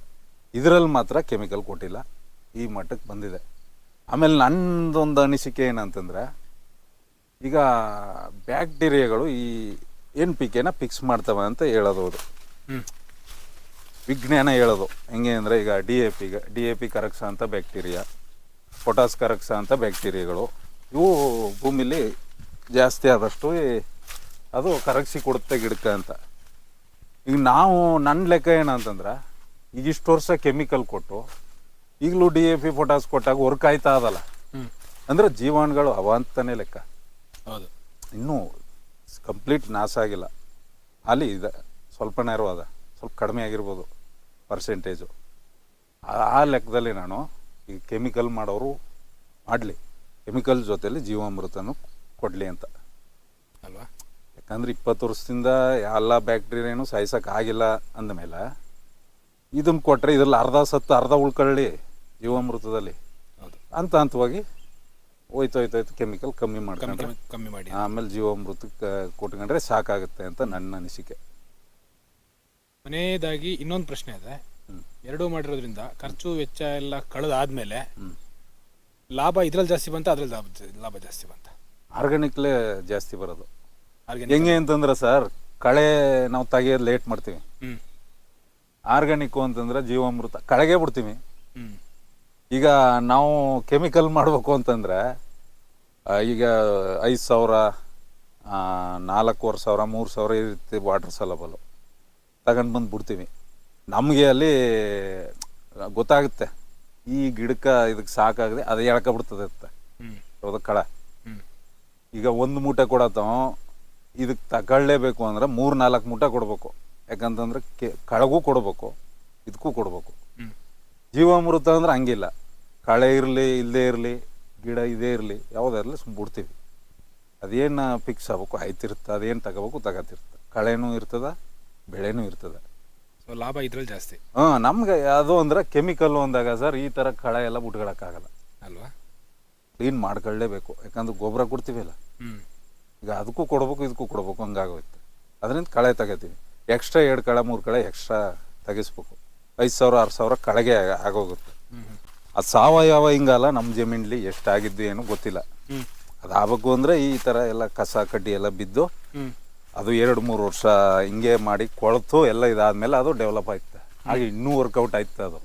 ಇದರಲ್ಲಿ ಮಾತ್ರ ಕೆಮಿಕಲ್ ಕೊಟ್ಟಿಲ್ಲ, ಈ ಮಟ್ಟಕ್ಕೆ ಬಂದಿದೆ. ಆಮೇಲೆ ನನ್ನದೊಂದು ಅನಿಸಿಕೆ ಏನಂತಂದರೆ, ಈಗ ಬ್ಯಾಕ್ಟೀರಿಯಾಗಳು ಈ NPKನ ಫಿಕ್ಸ್ ಮಾಡ್ತವೆ ಅಂತ ಹೇಳೋದು. ಅದು ವಿಜ್ಞಾನ ಹೇಳೋದು ಹೆಂಗೆ ಅಂದರೆ, ಈಗ DAP ಕರಕ್ಸ ಅಂತ ಬ್ಯಾಕ್ಟೀರಿಯಾ, ಪೊಟಾಸ್ ಕರಕ್ಸ ಅಂತ ಬ್ಯಾಕ್ಟೀರಿಯಾಗಳು, ಇವು ಭೂಮಿಲಿ ಜಾಸ್ತಿ ಆದಷ್ಟು ಅದು ಕರಗಿಸಿ ಕೊಡುತ್ತೆ ಗಿಡಕ್ಕೆ ಅಂತ. ಈಗ ನಾವು ನನ್ನ ಲೆಕ್ಕ ಏನಂತಂದ್ರೆ, ಈಗ ಇಷ್ಟು ವರ್ಷ ಕೆಮಿಕಲ್ ಕೊಟ್ಟು ಈಗಲೂ DAP ಪೊಟಾಸ್ ಕೊಟ್ಟಾಗ ವರ್ಕ್ ಆಯ್ತಾ ಅದಲ್ಲ ಅಂದರೆ ಜೀವಾಣುಗಳು ಅವ ಅಂತಾನೆ ಲೆಕ್ಕ. ಹೌದು, ಇನ್ನೂ ಕಂಪ್ಲೀಟ್ ನಾಶ ಆಗಿಲ್ಲ. ಅಲ್ಲಿ ಇದೆ, ಸ್ವಲ್ಪ ನೇರ ಅದ, ಸ್ವಲ್ಪ ಕಡಿಮೆ ಆಗಿರ್ಬೋದು ಪರ್ಸೆಂಟೇಜು. ಆ ಲೆಕ್ಕದಲ್ಲಿ ನಾನು ಈ ಕೆಮಿಕಲ್ ಮಾಡೋರು ಮಾಡಲಿ, ಕೆಮಿಕಲ್ ಜೊತೆಲಿ ಜೀವಾಮೃತನೂ ಕೊಡಲಿ ಅಂತ ಅಲ್ವಾ. ಯಾಕಂದ್ರೆ 20 ವರ್ಷದಿಂದ ಎಲ್ಲ ಬ್ಯಾಕ್ಟೀರಿಯಾನು ಸಾಯಿಸೋಕ್ಕಾಗಿಲ್ಲ ಅಂದಮೇಲೆ ಇದನ್ನು ಕೊಟ್ಟರೆ ಇದ್ರಲ್ಲಿ ಅರ್ಧ ಉಳ್ಕೊಳ್ಳಿ ಜೀವಾಮೃತದಲ್ಲಿ. ಅಂತ ಹಂತವಾಗಿ ಹೋಯ್ತು ಕೆಮಿಕಲ್ ಕಮ್ಮಿ ಮಾಡಿ ಆಮೇಲೆ ಜೀವಾಮೃತಕ್ಕೆ ಕೊಟ್ಕೊಂಡ್ರೆ ಸಾಕಾಗುತ್ತೆ ಅಂತ ನನ್ನ ಅನಿಸಿಕೆ. ಮನೆಯದಾಗಿ ಇನ್ನೊಂದು ಪ್ರಶ್ನೆ ಇದೆ. ಎರಡೂ ಮಾಡಿರೋದ್ರಿಂದ ಖರ್ಚು ವೆಚ್ಚ ಎಲ್ಲ ಕಳೆದಾದ್ಮೇಲೆ ಲಾಭ ಇದ್ರಲ್ಲಿ ಜಾಸ್ತಿ ಬಂತ, ಅದ್ರಲ್ಲಿ ಲಾಭ ಜಾಸ್ತಿ ಬಂತ? ಆರ್ಗ್ಯಾನಿಕ್ಲೇ ಜಾಸ್ತಿ ಬರೋದು. ಹೆಂಗೆ ಅಂತಂದ್ರೆ ಸರ್, ಕಳೆ ನಾವು ತೆಗಿಯೋದು ಲೇಟ್ ಮಾಡ್ತೀವಿ. ಆರ್ಗ್ಯಾನಿಕ್ಕು ಅಂತಂದ್ರೆ ಜೀವಾಮೃತ ಕಳೆಗೆ ಬಿಡ್ತೀವಿ. ಈಗ ನಾವು ಕೆಮಿಕಲ್ ಮಾಡಬೇಕು ಅಂತಂದರೆ ಈಗ 5,000, 4,500, 3,000 ಈ ರೀತಿ ವಾಟರ್ ಸಲಬಲು ತಗೊಂಡು ಬಂದು ಬಿಡ್ತೀವಿ. ನಮಗೆ ಅಲ್ಲಿ ಗೊತ್ತಾಗುತ್ತೆ ಈ ಗಿಡಕ್ಕೆ ಇದಕ್ಕೆ ಸಾಕಾಗದೆ ಅದು ಎಳ್ಕೊಬಿಡ್ತದೆ ಅಂತ ಹೌದಾ ಕಳೆ. ಈಗ ಒಂದು ಮೂಟೆ ಕೊಡತ್ತವ ಇದಕ್ಕೆ ತಗೊಳ್ಳೇಬೇಕು ಅಂದ್ರೆ 3-4 ಮೂಟೆ ಕೊಡ್ಬೇಕು. ಯಾಕಂತಂದ್ರೆ ಕಳೆಗೂ ಕೊಡ್ಬೇಕು, ಇದಕ್ಕೂ ಕೊಡ್ಬೇಕು. ಜೀವಾಮೃತ ಅಂದ್ರೆ ಹಂಗಿಲ್ಲ, ಕಳೆ ಇರಲಿ ಇಲ್ಲದೇ ಇರಲಿ ಗಿಡ ಇದೇ ಇರಲಿ ಯಾವುದೇ ಇರಲಿ ಸುಮ್ಮ ಬಿಡ್ತೀವಿ. ಅದೇನು ಫಿಕ್ಸ್ ಆಗ್ಬೇಕು ಆಯ್ತಿರುತ್ತೆ, ಅದೇನು ತಗೋಬೇಕು ತಗೋತಿರ್ತದೆ. ಕಳೆನೂ ಇರ್ತದೆ, ಬೆಳೆನೂ ಇರ್ತದೆ. ಸೊ ಲಾಭ ಇದ್ರಲ್ಲಿ ಜಾಸ್ತಿ. ನಮ್ಗೆ ಅದು ಅಂದ್ರೆ ಕೆಮಿಕಲ್ಲು ಅಂದಾಗ ಸರ್ ಈ ಥರ ಕಳೆ ಎಲ್ಲ ಬಿಟ್ಕೊಳಕ್ಕಾಗಲ್ಲ ಅಲ್ವಾ. ಕ್ಲೀನ್ ಮಾಡ್ಕೊಳ್ಳೇಬೇಕು. ಯಾಕಂದ್ರೆ ಗೊಬ್ಬರ ಕೊಡ್ತೀವಲ್ಲ, ಈಗ ಅದಕ್ಕೂ ಕೊಡ್ಬೇಕು ಇದಕ್ಕೂ ಕೊಡ್ಬೇಕು, ಹಂಗಾಗೋಯ್ತು. ಅದರಿಂದ ಕಳೆ ತಗೋತೀವಿ. ಎಕ್ಸ್ಟ್ರಾ 2 ಕಳೆ 3 ಕಳೆ ಎಕ್ಸ್ಟ್ರಾ ತೆಗಿಸ್ಬೇಕು. 5,000-6,000 ಕಳೆಗೆ ಆಗೋಗುತ್ತೆ. ಅದು ಸಾವಯವ ಹಿಂಗಲ್ಲ. ನಮ್ಮ ಜಮೀನಲ್ಲಿ ಎಷ್ಟಾಗಿದ್ದು ಏನು ಗೊತ್ತಿಲ್ಲ. ಅದು ಆಗ್ಬೇಕು ಅಂದರೆ ಈ ಥರ ಎಲ್ಲ ಕಸ ಕಡ್ಡಿ ಎಲ್ಲ ಬಿದ್ದು ಅದು 2-3 ವರ್ಷ ಹಿಂಗೆ ಮಾಡಿ ಕೊಳ್ತು ಎಲ್ಲ ಇದಾದ್ಮೇಲೆ ಅದು ಡೆವಲಪ್ ಆಯ್ತು. ಹಾಗೆ ಇನ್ನೂ ವರ್ಕೌಟ್ ಆಯ್ತು ಅದು.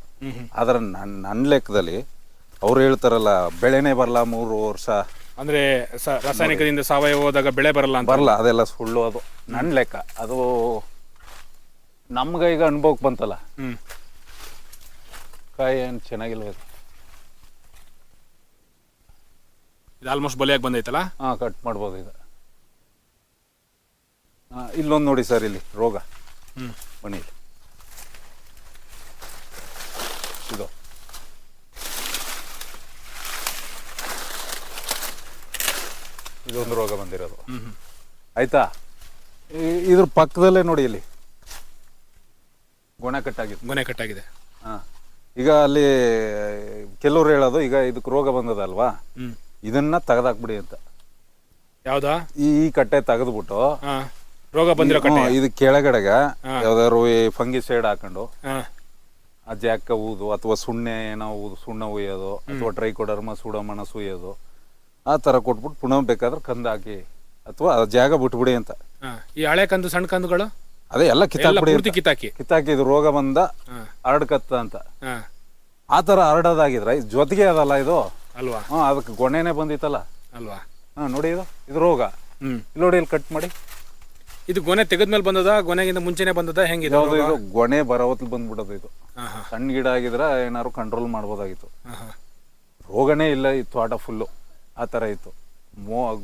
ಆದರೆ ನನ್ನ ಲೆಕ್ಕದಲ್ಲಿ ಅವ್ರು ಹೇಳ್ತಾರಲ್ಲ ಬೆಳೆನೇ ಬರಲ್ಲ 3 ವರ್ಷ ಅಂದ್ರೆ ರಾಸಾಯನಿಕದಿಂದ ಸಾವಯವ ಹೋದಾಗ ಬೆಳೆ ಬರಲ್ಲ ಅಂತ. ಬರಲ್ಲ, ಅದೆಲ್ಲ ಸುಳ್ಳು. ಅದು ನನ್ನ ಲೆಕ್ಕ. ಅದು ನಮ್ಗೆ ಈಗ ಅನುಭವಕ್ಕೆ ಬಂತಲ್ಲ. ಕಾಯಿ ಏನು ಚೆನ್ನಾಗಿಲ್ವದು. ಇದು ಆಲ್ಮೋಸ್ಟ್ ಬಲಿಯಾಗಿ ಬಂದೈತಲ್ಲ. ಕಟ್ ಮಾಡ್ಬೋದು ಇದು. ಇಲ್ಲೊಂದು ನೋಡಿ ಸರ್, ಇಲ್ಲಿ ರೋಗ ಮಣಿಲಿ ಇದು ಇದೊಂದು ರೋಗ ಬಂದಿರೋದು ಆಯ್ತಾ. ಇದ್ರ ಪಕ್ಕದಲ್ಲೇ ನೋಡಿ ಇಲ್ಲಿ ಗೊನೆ ಕಟ್ಟಾಗಿದೆ. ಈಗ ಅಲ್ಲಿ ಕೆಲವ್ರು ಹೇಳೋದು ಈಗ ಇದಕ್ಕೆ ರೋಗ ಬಂದದಲ್ವಾ, ಇದನ್ನ ತೆಗೆದಾಕ್ಬಿಡಿ ಅಂತ. ಯಾವ್ದಾ ಈ ಕಟ್ಟೆ ತೆಗೆದ್ಬಿಟ್ಟು ರೋಗ ಬಂದಿರೋ ಕಟ್ಟೆ ಇದು ಕೆಳಗಡೆಗ ಯಾವ್ದಾದ್ರು ಫಂಗಿಸೈಡ್ ಹಾಕೊಂಡು ಆ ಜಾಕ ಊದು ಅಥವಾ ಸುಣ್ಣ ಉಯ್ಯೋದು ಅಥವಾ ಟ್ರೈಕೋಡರ್ಮ ಸೂಡೋಮೋನಾಸ್ ಉಯ್ಯೋದು ಆ ಥರ ಕೊಟ್ಬಿಟ್ಟು ಪುನಃ ಬೇಕಾದ್ರೆ ಕಂದು ಹಾಕಿ ಅಥವಾ ಆ ಜಾಗ ಬಿಟ್ಬಿಡಿ ಅಂತ. ಈ ಹಳೆ ಕಂದು ಸಣ್ಣ ಕಂದುಗಳು ಅದೇ ಎಲ್ಲ ಕಿತ್ತಾಕಿ ಇದು ರೋಗ ಬಂದ ಹರಡ್ಕತ್ತ ಅಂತ. ಆ ಥರ ಹರಡೋದಾಗಿದ್ರೆ ಜೊತೆಗೆ ಅದಲ್ಲ ಇದು ಅಲ್ವಾ. ಅದಕ್ಕೆ ಗೊನೆನೆ ಬಂದಿತ್ತಲ್ಲ ಅಲ್ವಾ. ನೋಡಿ ಇದು ರೋಗ. ಇಲ್ಲಿ ನೋಡಿ, ಇಲ್ಲಿ ಕಟ್ ಮಾಡಿ. ಇದು ಗೊನೆ ತೆಗೆದ್ಮೇಲೆ ಬಂದದ, ಗೊನೆಗಿಂತ ಮುಂಚೆನೆ ಬಂದದ, ಹೆಂಗಿದೆ? ಇದು ಗೊನೆ ಬರೋವತ್ತು ಬಂದ್ಬಿಡೋದು. ಇದು ಸಣ್ಣ ಗಿಡ ಆಗಿದ್ರೆ ಏನಾದ್ರು ಕಂಟ್ರೋಲ್ ಮಾಡ್ಬೋದಾಗಿತ್ತು. ರೋಗನೇ ಇಲ್ಲ, ಈ ತೋಟ ಫುಲ್ಲು ಆ ಥರ ಇತ್ತು.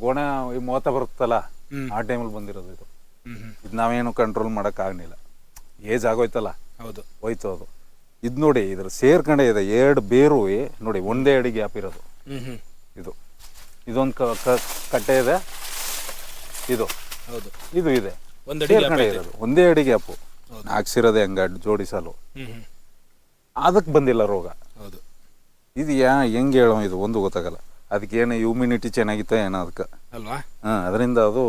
ಗೊನೆ ಮೋತ ಬರುತ್ತಲ್ಲ ಆ ಟೈಮಲ್ಲಿ ಬಂದಿರೋದು ಇದು. ಇದು ನಾವೇನು ಕಂಟ್ರೋಲ್ ಮಾಡೋಕ್ಕಾಗಲಿಲ್ಲ, ಏಜ್ ಆಗೋಯ್ತಲ್ಲ. ಹೌದು, ಹೋಯ್ತು ಅದು. ಇದು ನೋಡಿ, ಇದ್ರ ಸೇರ್ಕೊಂಡೇ ಇದೆ 2 ಬೇರು ನೋಡಿ, ಒಂದೇ ಅಡಿ ಗ್ಯಾಪ್ ಇರೋದು. ಇದೊಂದು ಕಟ್ಟೆ ಇದೆ, ಇದು ಹೌದು, ಇದು ಇದೆ, ಸೇರ್ಕೊಂಡೇ ಇರೋದು ಒಂದೇ ಅಡಿ ಗ್ಯಾಪು. ಹಾಕ್ಸಿರೋದೆ ಹಂಗ ಜೋಡಿಸಲು, ಅದಕ್ಕೆ ಬಂದಿಲ್ಲ ರೋಗ. ಹೌದು. ಇದು ಹೆಂಗೆ ಹೇಳೋ, ಇದು ಒಂದು ಗೊತ್ತಾಗಲ್ಲ. ಅದಕ್ಕೇನು ಇಮ್ಯುನಿಟಿ ಚೆನ್ನಾಗಿತ್ತ ಏನೋ ಅದಕ್ಕೆ ಅಲ್ವಾ. ಅದರಿಂದ ಅದು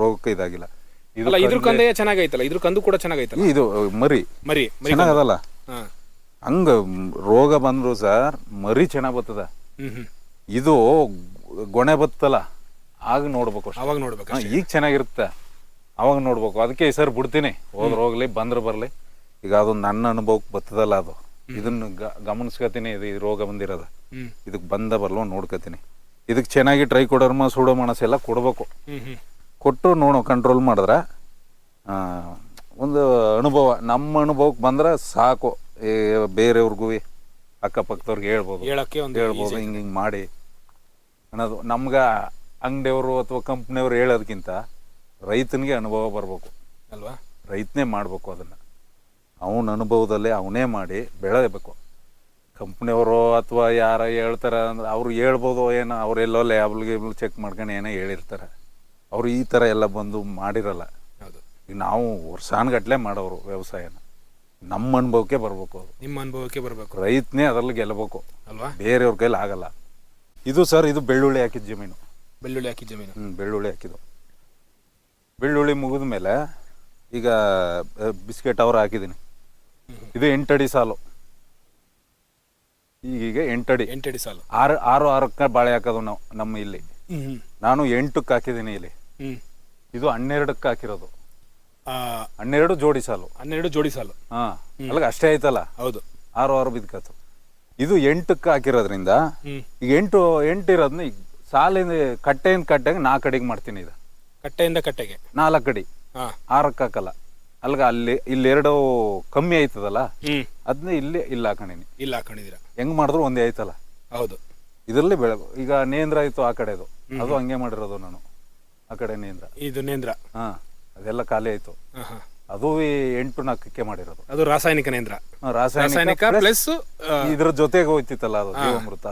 ರೋಗಕ್ಕೆ ಇದಾಗಿಲ್ಲ. ಇದ್ರ ಕಂದೇ ಚೆನ್ನಾಗೈತಲ್ಲ, ಇದ್ರ ಕಂದು ಕೂಡ ಚೆನ್ನಾಗೈತಲ್ಲ. ಇದು ಮರಿ ಚೆನ್ನಾಗದಲ್ಲ. ಹಂಗ ರೋಗ ಬಂದ್ರು ಸರ್ ಮರಿ ಚೆನ್ನಾಗ್ ಬರ್ತದ. ಇದು ಗೊನೆ ಬತ್ತಲ್ಲ ಆಗ ನೋಡ್ಬೇಕು, ಅವಾಗ ನೋಡ್ಬೇಕು. ಈಗ ಚೆನ್ನಾಗಿರುತ್ತೆ ಅವಾಗ ನೋಡ್ಬೇಕು. ಅದಕ್ಕೆ ಸರ್ ಬಿಡ್ತೀನಿ, ಹೋದ್ರೆ ಹೋಗ್ಲಿ ಬಂದ್ರೆ ಬರ್ಲಿ. ಈಗ ಅದು ನನ್ನ ಅನುಭವಕ್ಕೆ ಬರ್ತದಲ್ಲ, ಅದು ಇದನ್ನ ಗಮನಿಸ್ಕೊತೀನಿ. ಇದು ರೋಗ ಬಂದಿರೋದ, ಇದಕ್ಕೆ ಬಂದ ಬರ್ಲೋ ನೋಡ್ಕೊತೀನಿ. ಇದಕ್ಕೆ ಚೆನ್ನಾಗಿ ಟ್ರೈಕೋಡರ್ಮ ಸೂಡೋಮೋನಾಸ್ ಎಲ್ಲ ಕೊಡ್ಬೇಕು. ಕೊಟ್ಟು ಕಂಟ್ರೋಲ್ ಮಾಡಿದ್ರೆ ಒಂದು ಅನುಭವ, ನಮ್ಮ ಅನುಭವಕ್ಕೆ ಬಂದ್ರೆ ಸಾಕು. ಬೇರೆಯವ್ರಿಗೂ ಅಕ್ಕಪಕ್ಕದವ್ರಿಗೆ ಹೇಳ್ಬೋದು ಹಿಂಗೆ ಮಾಡಿ ಅನ್ನೋದು. ನಮ್ಗೆ ಅಂಗಡಿಯವರು ಅಥವಾ ಕಂಪ್ನಿಯವ್ರು ಹೇಳೋದಕ್ಕಿಂತ ರೈತನಿಗೆ ಅನುಭವ ಬರ್ಬೇಕು ಅಲ್ವಾ. ರೈತನೇ ಮಾಡ್ಬೇಕು ಅದನ್ನು, ಅವನ ಅನುಭವದಲ್ಲೇ ಅವನೇ ಮಾಡಿ ಬೆಳೆಯಬೇಕು. ಕಂಪ್ನಿಯವರು ಅಥವಾ ಯಾರ ಹೇಳ್ತಾರೆ ಅಂದ್ರೆ ಅವ್ರು ಹೇಳ್ಬೋದು, ಏನೋ ಅವರೆಲ್ಲೋ ಲ್ಯಾಬ್ಗೆ ಚೆಕ್ ಮಾಡ್ಕೊಂಡು ಏನೋ ಹೇಳಿರ್ತಾರೆ. ಅವರು ಈ ಥರ ಎಲ್ಲ ಬಂದು ಮಾಡಿರಲ್ಲ. ಈಗ ನಾವು ವರ್ಷಾನುಗಟ್ಲೆ ಮಾಡೋರು ವ್ಯವಸಾಯನ, ನಮ್ಮ ಅನುಭವಕ್ಕೆ ಬರ್ಬೇಕು. ಅದು ನಿಮ್ಮ ಅನುಭವಕ್ಕೆ ಬರಬೇಕು. ರೈತನೇ ಅದರಲ್ಲಿ ಗೆಲ್ಲಬೇಕು ಅಲ್ವಾ, ಬೇರೆಯವ್ರ ಕೈಲಿ ಆಗಲ್ಲ. ಇದು ಸರ್, ಇದು ಬೆಳ್ಳುಳ್ಳಿ ಹಾಕಿದ ಜಮೀನು. ಬೆಳ್ಳುಳ್ಳಿ ಹಾಕಿದ್ದು. ಬೆಳ್ಳುಳ್ಳಿ ಮುಗಿದ ಮೇಲೆ ಈಗ ಬಿಸ್ಕೆಟ್ ಅವ್ರು ಹಾಕಿದ್ದೀನಿ. ಇದು 8 ಅಡಿ ಸಾಲು. ಈಗೀಗ 8 ಅಡಿ ಸಾಲು. 6 ಬಾಳೆ ಹಾಕೋದು ನಾವು ನಮ್ಮ ಇಲ್ಲಿ. ನಾನು 8ಕ್ಕೆ ಹಾಕಿದ್ದೀನಿ ಇಲ್ಲಿ. ಇದು 12ಕ್ಕೆ ಹಾಕಿರೋದು. 12 ಜೋಡಿ ಸಾಲು. 12 ಜೋಡಿ ಸಾಲು. ಅಲ್ಲಿಗೆ ಅಷ್ಟೇ ಆಯ್ತಲ್ಲ. ಹೌದು, 6 ಬಿದ್ಕಾತು. ಇದು 8ಕ್ಕೆ ಹಾಕಿರೋದ್ರಿಂದ ಈಗ 8 ಇರೋದನ್ನ ಈಗ ಸಾಲಿಂದ ಕಟ್ಟೆಯಿಂದ ಕಟ್ಟೆಗೆ 4 ಅಡಿಗೆ ಮಾಡ್ತೀನಿ. ಇದು ಕಟ್ಟೆಯಿಂದ ಕಟ್ಟೆಗೆ 4 ಅಡಿ, 6ಕ್ಕೆ ಹಾಕಲ್ಲ. ಇಲ್ಲೆರಡು ಕಮ್ಮಿ ಆಯ್ತದಲ್ಲ, ಹ್ಮ್ ಅದನ್ನೇ ಇಲ್ಲಿ ಹಾಕೊಂಡಿನಿ. ಇಲ್ಲ ಹಾಕೊಂಡಿದ್ದೀರಾ? ಹೆಂಗ್ ಮಾಡಿದ್ರು ಒಂದೇ ಆಯ್ತಲ್ಲ. ಹೌದು. ಇದರಲ್ಲಿ ಈಗ ನೇಂದ್ರ ಆಯ್ತು ಆ ಕಡೆದು, ಅದು ಹಂಗೆ ಮಾಡಿರೋದು ನಾನು. ಆ ಕಡೆ ನೇಂದ್ರ, ಇದು ನೇಂದ್ರ. ಹಾ ಅದೆಲ್ಲ ಖಾಲಿ ಆಯ್ತು. ಅದು 8-4 ಮಾಡಿರೋದು. ಅದು ರಾಸಾಯನಿಕ ನೇಂದ್ರ. ರಾಸಾಯನಿಕ ಪ್ಲಸ್ ಇದ್ರ ಜೊತೆಗೆ ಹೋಯ್ತಿತ್ತಲ್ಲ ಅದು ಜೀವಾಮೃತ.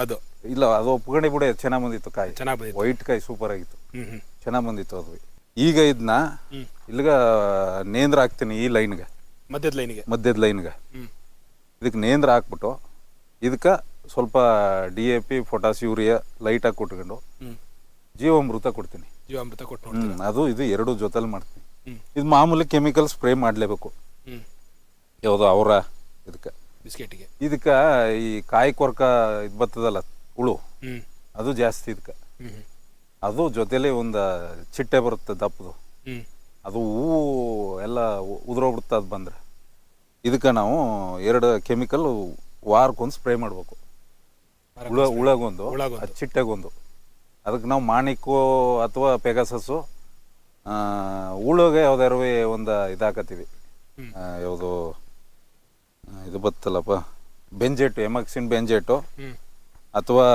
ಅದು ಇಲ್ಲ, ಅದು ಒಪ್ಕೊಂಡಿ ಬಿಡಿ, ಚೆನ್ನಾಗ್ ಬಂದಿತ್ತು ಕಾಯಿ, ಚೆನ್ನಾಗ್ ಬಂದಿತ್ತು. ವೈಟ್ ಕಾಯಿ ಸೂಪರ್ ಆಗಿತ್ತು, ಹ್ಮ್ ಚೆನ್ನಾಗ್ ಬಂದಿತ್ತು ಅದು. ಈಗ ಇದನ್ನ ಇಲ್ಲಿಗ ನೇಂದ್ರ ಹಾಕ್ತೀನಿ, ಈ ಲೈನ್ಗೆ, ಮಧ್ಯದ ಲೈನ್ಗೆ. ಇದಕ್ಕೆ ನೇಂದ್ರ ಹಾಕ್ಬಿಟ್ಟು ಇದಕ್ಕೆ ಸ್ವಲ್ಪ DAP, ಪೊಟಾಸ್, ಯೂರಿಯಾ ಲೈಟಾಗಿ ಕೊಟ್ಕೊಂಡು ಜೀವಾಮೃತ ಕೊಡ್ತೀನಿ. ಜೀವಾಮೃತ ಕೊಟ್ಟು ಅದು ಇದು ಎರಡು ಜೊತೆಲಿ ಮಾಡ್ತೀನಿ. ಇದು ಮಾಮೂಲಿ ಕೆಮಿಕಲ್ ಸ್ಪ್ರೇ ಮಾಡಲೇಬೇಕು. ಯಾವುದು ಅವರ ಇದಕ್ಕೆ ಬಿಸ್ಕೆಟ್ಗೆ, ಇದಕ್ಕೆ ಈ ಕಾಯಿ ಕೊರಕ ಇದು ಬರ್ತದಲ್ಲ ಹುಳು, ಅದು ಜಾಸ್ತಿ ಇದಕ್ಕೆ. ಅದು ಜೊತೆಲಿ ಒಂದು ಚಿಟ್ಟೆ ಬರುತ್ತೆ ದಪ್ಪದು, ಅದು ಹೂವು ಎಲ್ಲ ಉದುರೋಗ್ಬಿಡುತ್ತೆ. ಅದು ಬಂದರೆ ಇದಕ್ಕೆ ನಾವು 2 ಕೆಮಿಕಲ್ ವಾರಕ್ಕೊಂದು ಸ್ಪ್ರೇ ಮಾಡಬೇಕು. ಹುಳಗೊಂದು, ಚಿಟ್ಟೆಗೊಂದು. ಅದಕ್ಕೆ ನಾವು ಮಾಣಿಕ್ಕು ಅಥವಾ ಪೆಗಾಸಸ್ಸು, ಹುಳುಗೆ ಯಾವ್ದಾರು ಒಂದು ಇದಾಕತ್ತೀವಿ. ಯಾವುದು ಇದು ಬತ್ತಲ್ಲಪ್ಪ, ಬೆಂಜೆಟ್ಟು, ಎಮಕ್ಸಿನ್ ಬೆಂಜೆಟ್ಟು ಅಥವಾ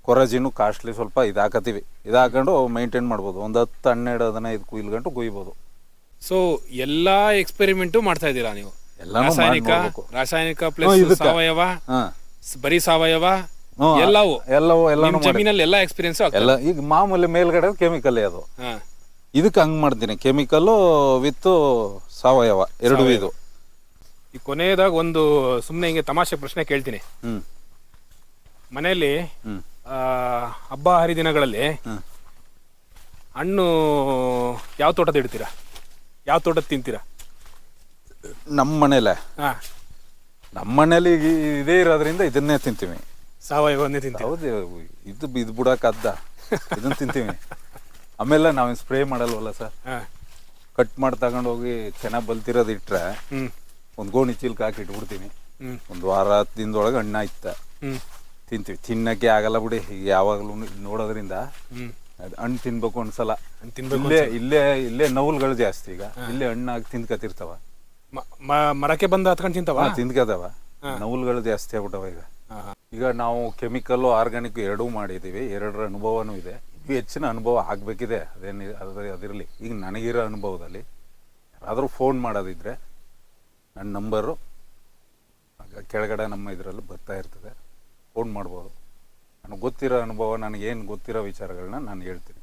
ಕೊರಜಿನು ಕಾಸ್ಟ್ಲಿ ಸ್ವಲ್ಪ ಇದಾಕತ್ತೀವಿ. ಇದಾಕೊಂಡು ಮೈಂಟೈನ್ ಮಾಡ್ಬೋದು. ಒಂದು 10, 12, 15 ಕುಯ್ಲ್ ಗಂಟು ಕುಯ್ಬೋದು. ಸೊ ಎಲ್ಲಾ ಎಕ್ಸ್ಪೆರಿಮೆಂಟು ಮಾಡ್ತಾ ಇದ್ದೀರಾ ನೀವು? ರಾಸಾಯನಿಕ ಪ್ಲಸ್ ಸಾವಯವ, ಬರೀ ಸಾವಯವ, ಎಲ್ಲವೂ ಜಮೀನಲ್ಲಿ ಎಲ್ಲ ಎಕ್ಸ್ಪೀರಿಯನ್ಸ್ ಎಲ್ಲ. ಈಗ ಮಾಮೂಲಿ ಮೇಲ್ಗಡೆ ಕೆಮಿಕಲ್ ಅದು, ಇದಕ್ಕೆ ಹಂಗ್ ಮಾಡ್ತೀನಿ, ಕೆಮಿಕಲ್ ವಿತ್ ಸಾವಯವ ಎರಡು ಇದು. ಈ ಕೊನೆಯದಾಗ ಒಂದು ಸುಮ್ಮನೆ ಹಿಂಗೆ ತಮಾಷೆ ಪ್ರಶ್ನೆ ಕೇಳ್ತೀನಿ. ಮನೆಯಲ್ಲಿ ಹಬ್ಬ ಹರಿದಿನಗಳಲ್ಲಿ ಹಣ್ಣು ಯಾವ ತೋಟದ ಇಡ್ತೀರಾ? ಯಾವ ತೋಟದ ತಿಂತೀರಾ? ನಮ್ಮ ಮನೇಲಿ ಇದೇ ಇರೋದ್ರಿಂದ ಇದನ್ನೇ ತಿಂತೀವಿ. ಸಾವಯವನ್ನೇ ತಿಂತೀವಿ. ಹೌದು, ಇದು ಬಿಡಕ್ಕದ್ದ, ಇದನ್ನ ತಿಂತೀವಿ. ಆಮೇಲೆ ನಾವೇನು ಸ್ಪ್ರೇ ಮಾಡಲ್ವಲ್ಲ ಸರ್, ಕಟ್ ಮಾಡಿ ತಗೊಂಡೋಗಿ ಚೆನ್ನಾಗಿ ಬಲ್ತಿರೋದು ಇಟ್ರೆ ಒಂದು ಗೋಣಿ ಚೀಲಕ್ಕೆ ಹಾಕಿ ಇಟ್ಬಿಡ್ತೀನಿ. ಒಂದು ವಾರ 10 ದಿನದೊಳಗೆ ಹಣ್ಣು ಆಯ್ತ ತಿಂತೀವಿ. ತಿನ್ನಕ್ಕೆ ಆಗಲ್ಲ ಬಿಡಿ, ಈಗ ಯಾವಾಗಲೂ ನೋಡೋದ್ರಿಂದ ಹಣ್ಣು ತಿನ್ಬೇಕು ಅನ್ಸಲ್ಲ. ಇಲ್ಲೇ ನೌಲ್ಗಳು ಜಾಸ್ತಿ. ಈಗ ಇಲ್ಲೇ ಹಣ್ಣಾಗಿ ತಿಂದ್ಕತಿರ್ತಾವ, ಮರಕ್ಕೆ ಬಂದು ಹತ್ಕೊಂಡು ತಿಂದ್ಕತಾವ. ನೌಲ್ಗಳು ಜಾಸ್ತಿ ಆಗ್ಬಿಟ್ಟವ ಈಗ ನಾವು ಕೆಮಿಕಲ್ಲು ಆರ್ಗ್ಯಾನಿಕ್ ಎರಡೂ ಮಾಡಿದ್ದೀವಿ. 2ರ ಅನುಭವನೂ ಇದೆ. ಹೆಚ್ಚಿನ ಅನುಭವ ಆಗಬೇಕಿದೆ, ಅದಿರಲಿ. ಈಗ ನನಗಿರೋ ಅನುಭವದಲ್ಲಿ ಯಾರಾದರೂ ಫೋನ್ ಮಾಡೋದಿದ್ರೆ ನನ್ನ ನಂಬರು ಕೆಳಗಡೆ ನಮ್ಮ ಇದರಲ್ಲಿ ಬರ್ತಾ ಇರ್ತದೆ, ಫೋನ್ ಮಾಡ್ಬೋದು. ನನಗೆ ಗೊತ್ತಿರೋ ಅನುಭವ, ನನಗೇನು ಗೊತ್ತಿರೋ ವಿಚಾರಗಳನ್ನ ನಾನು ಹೇಳ್ತೀನಿ.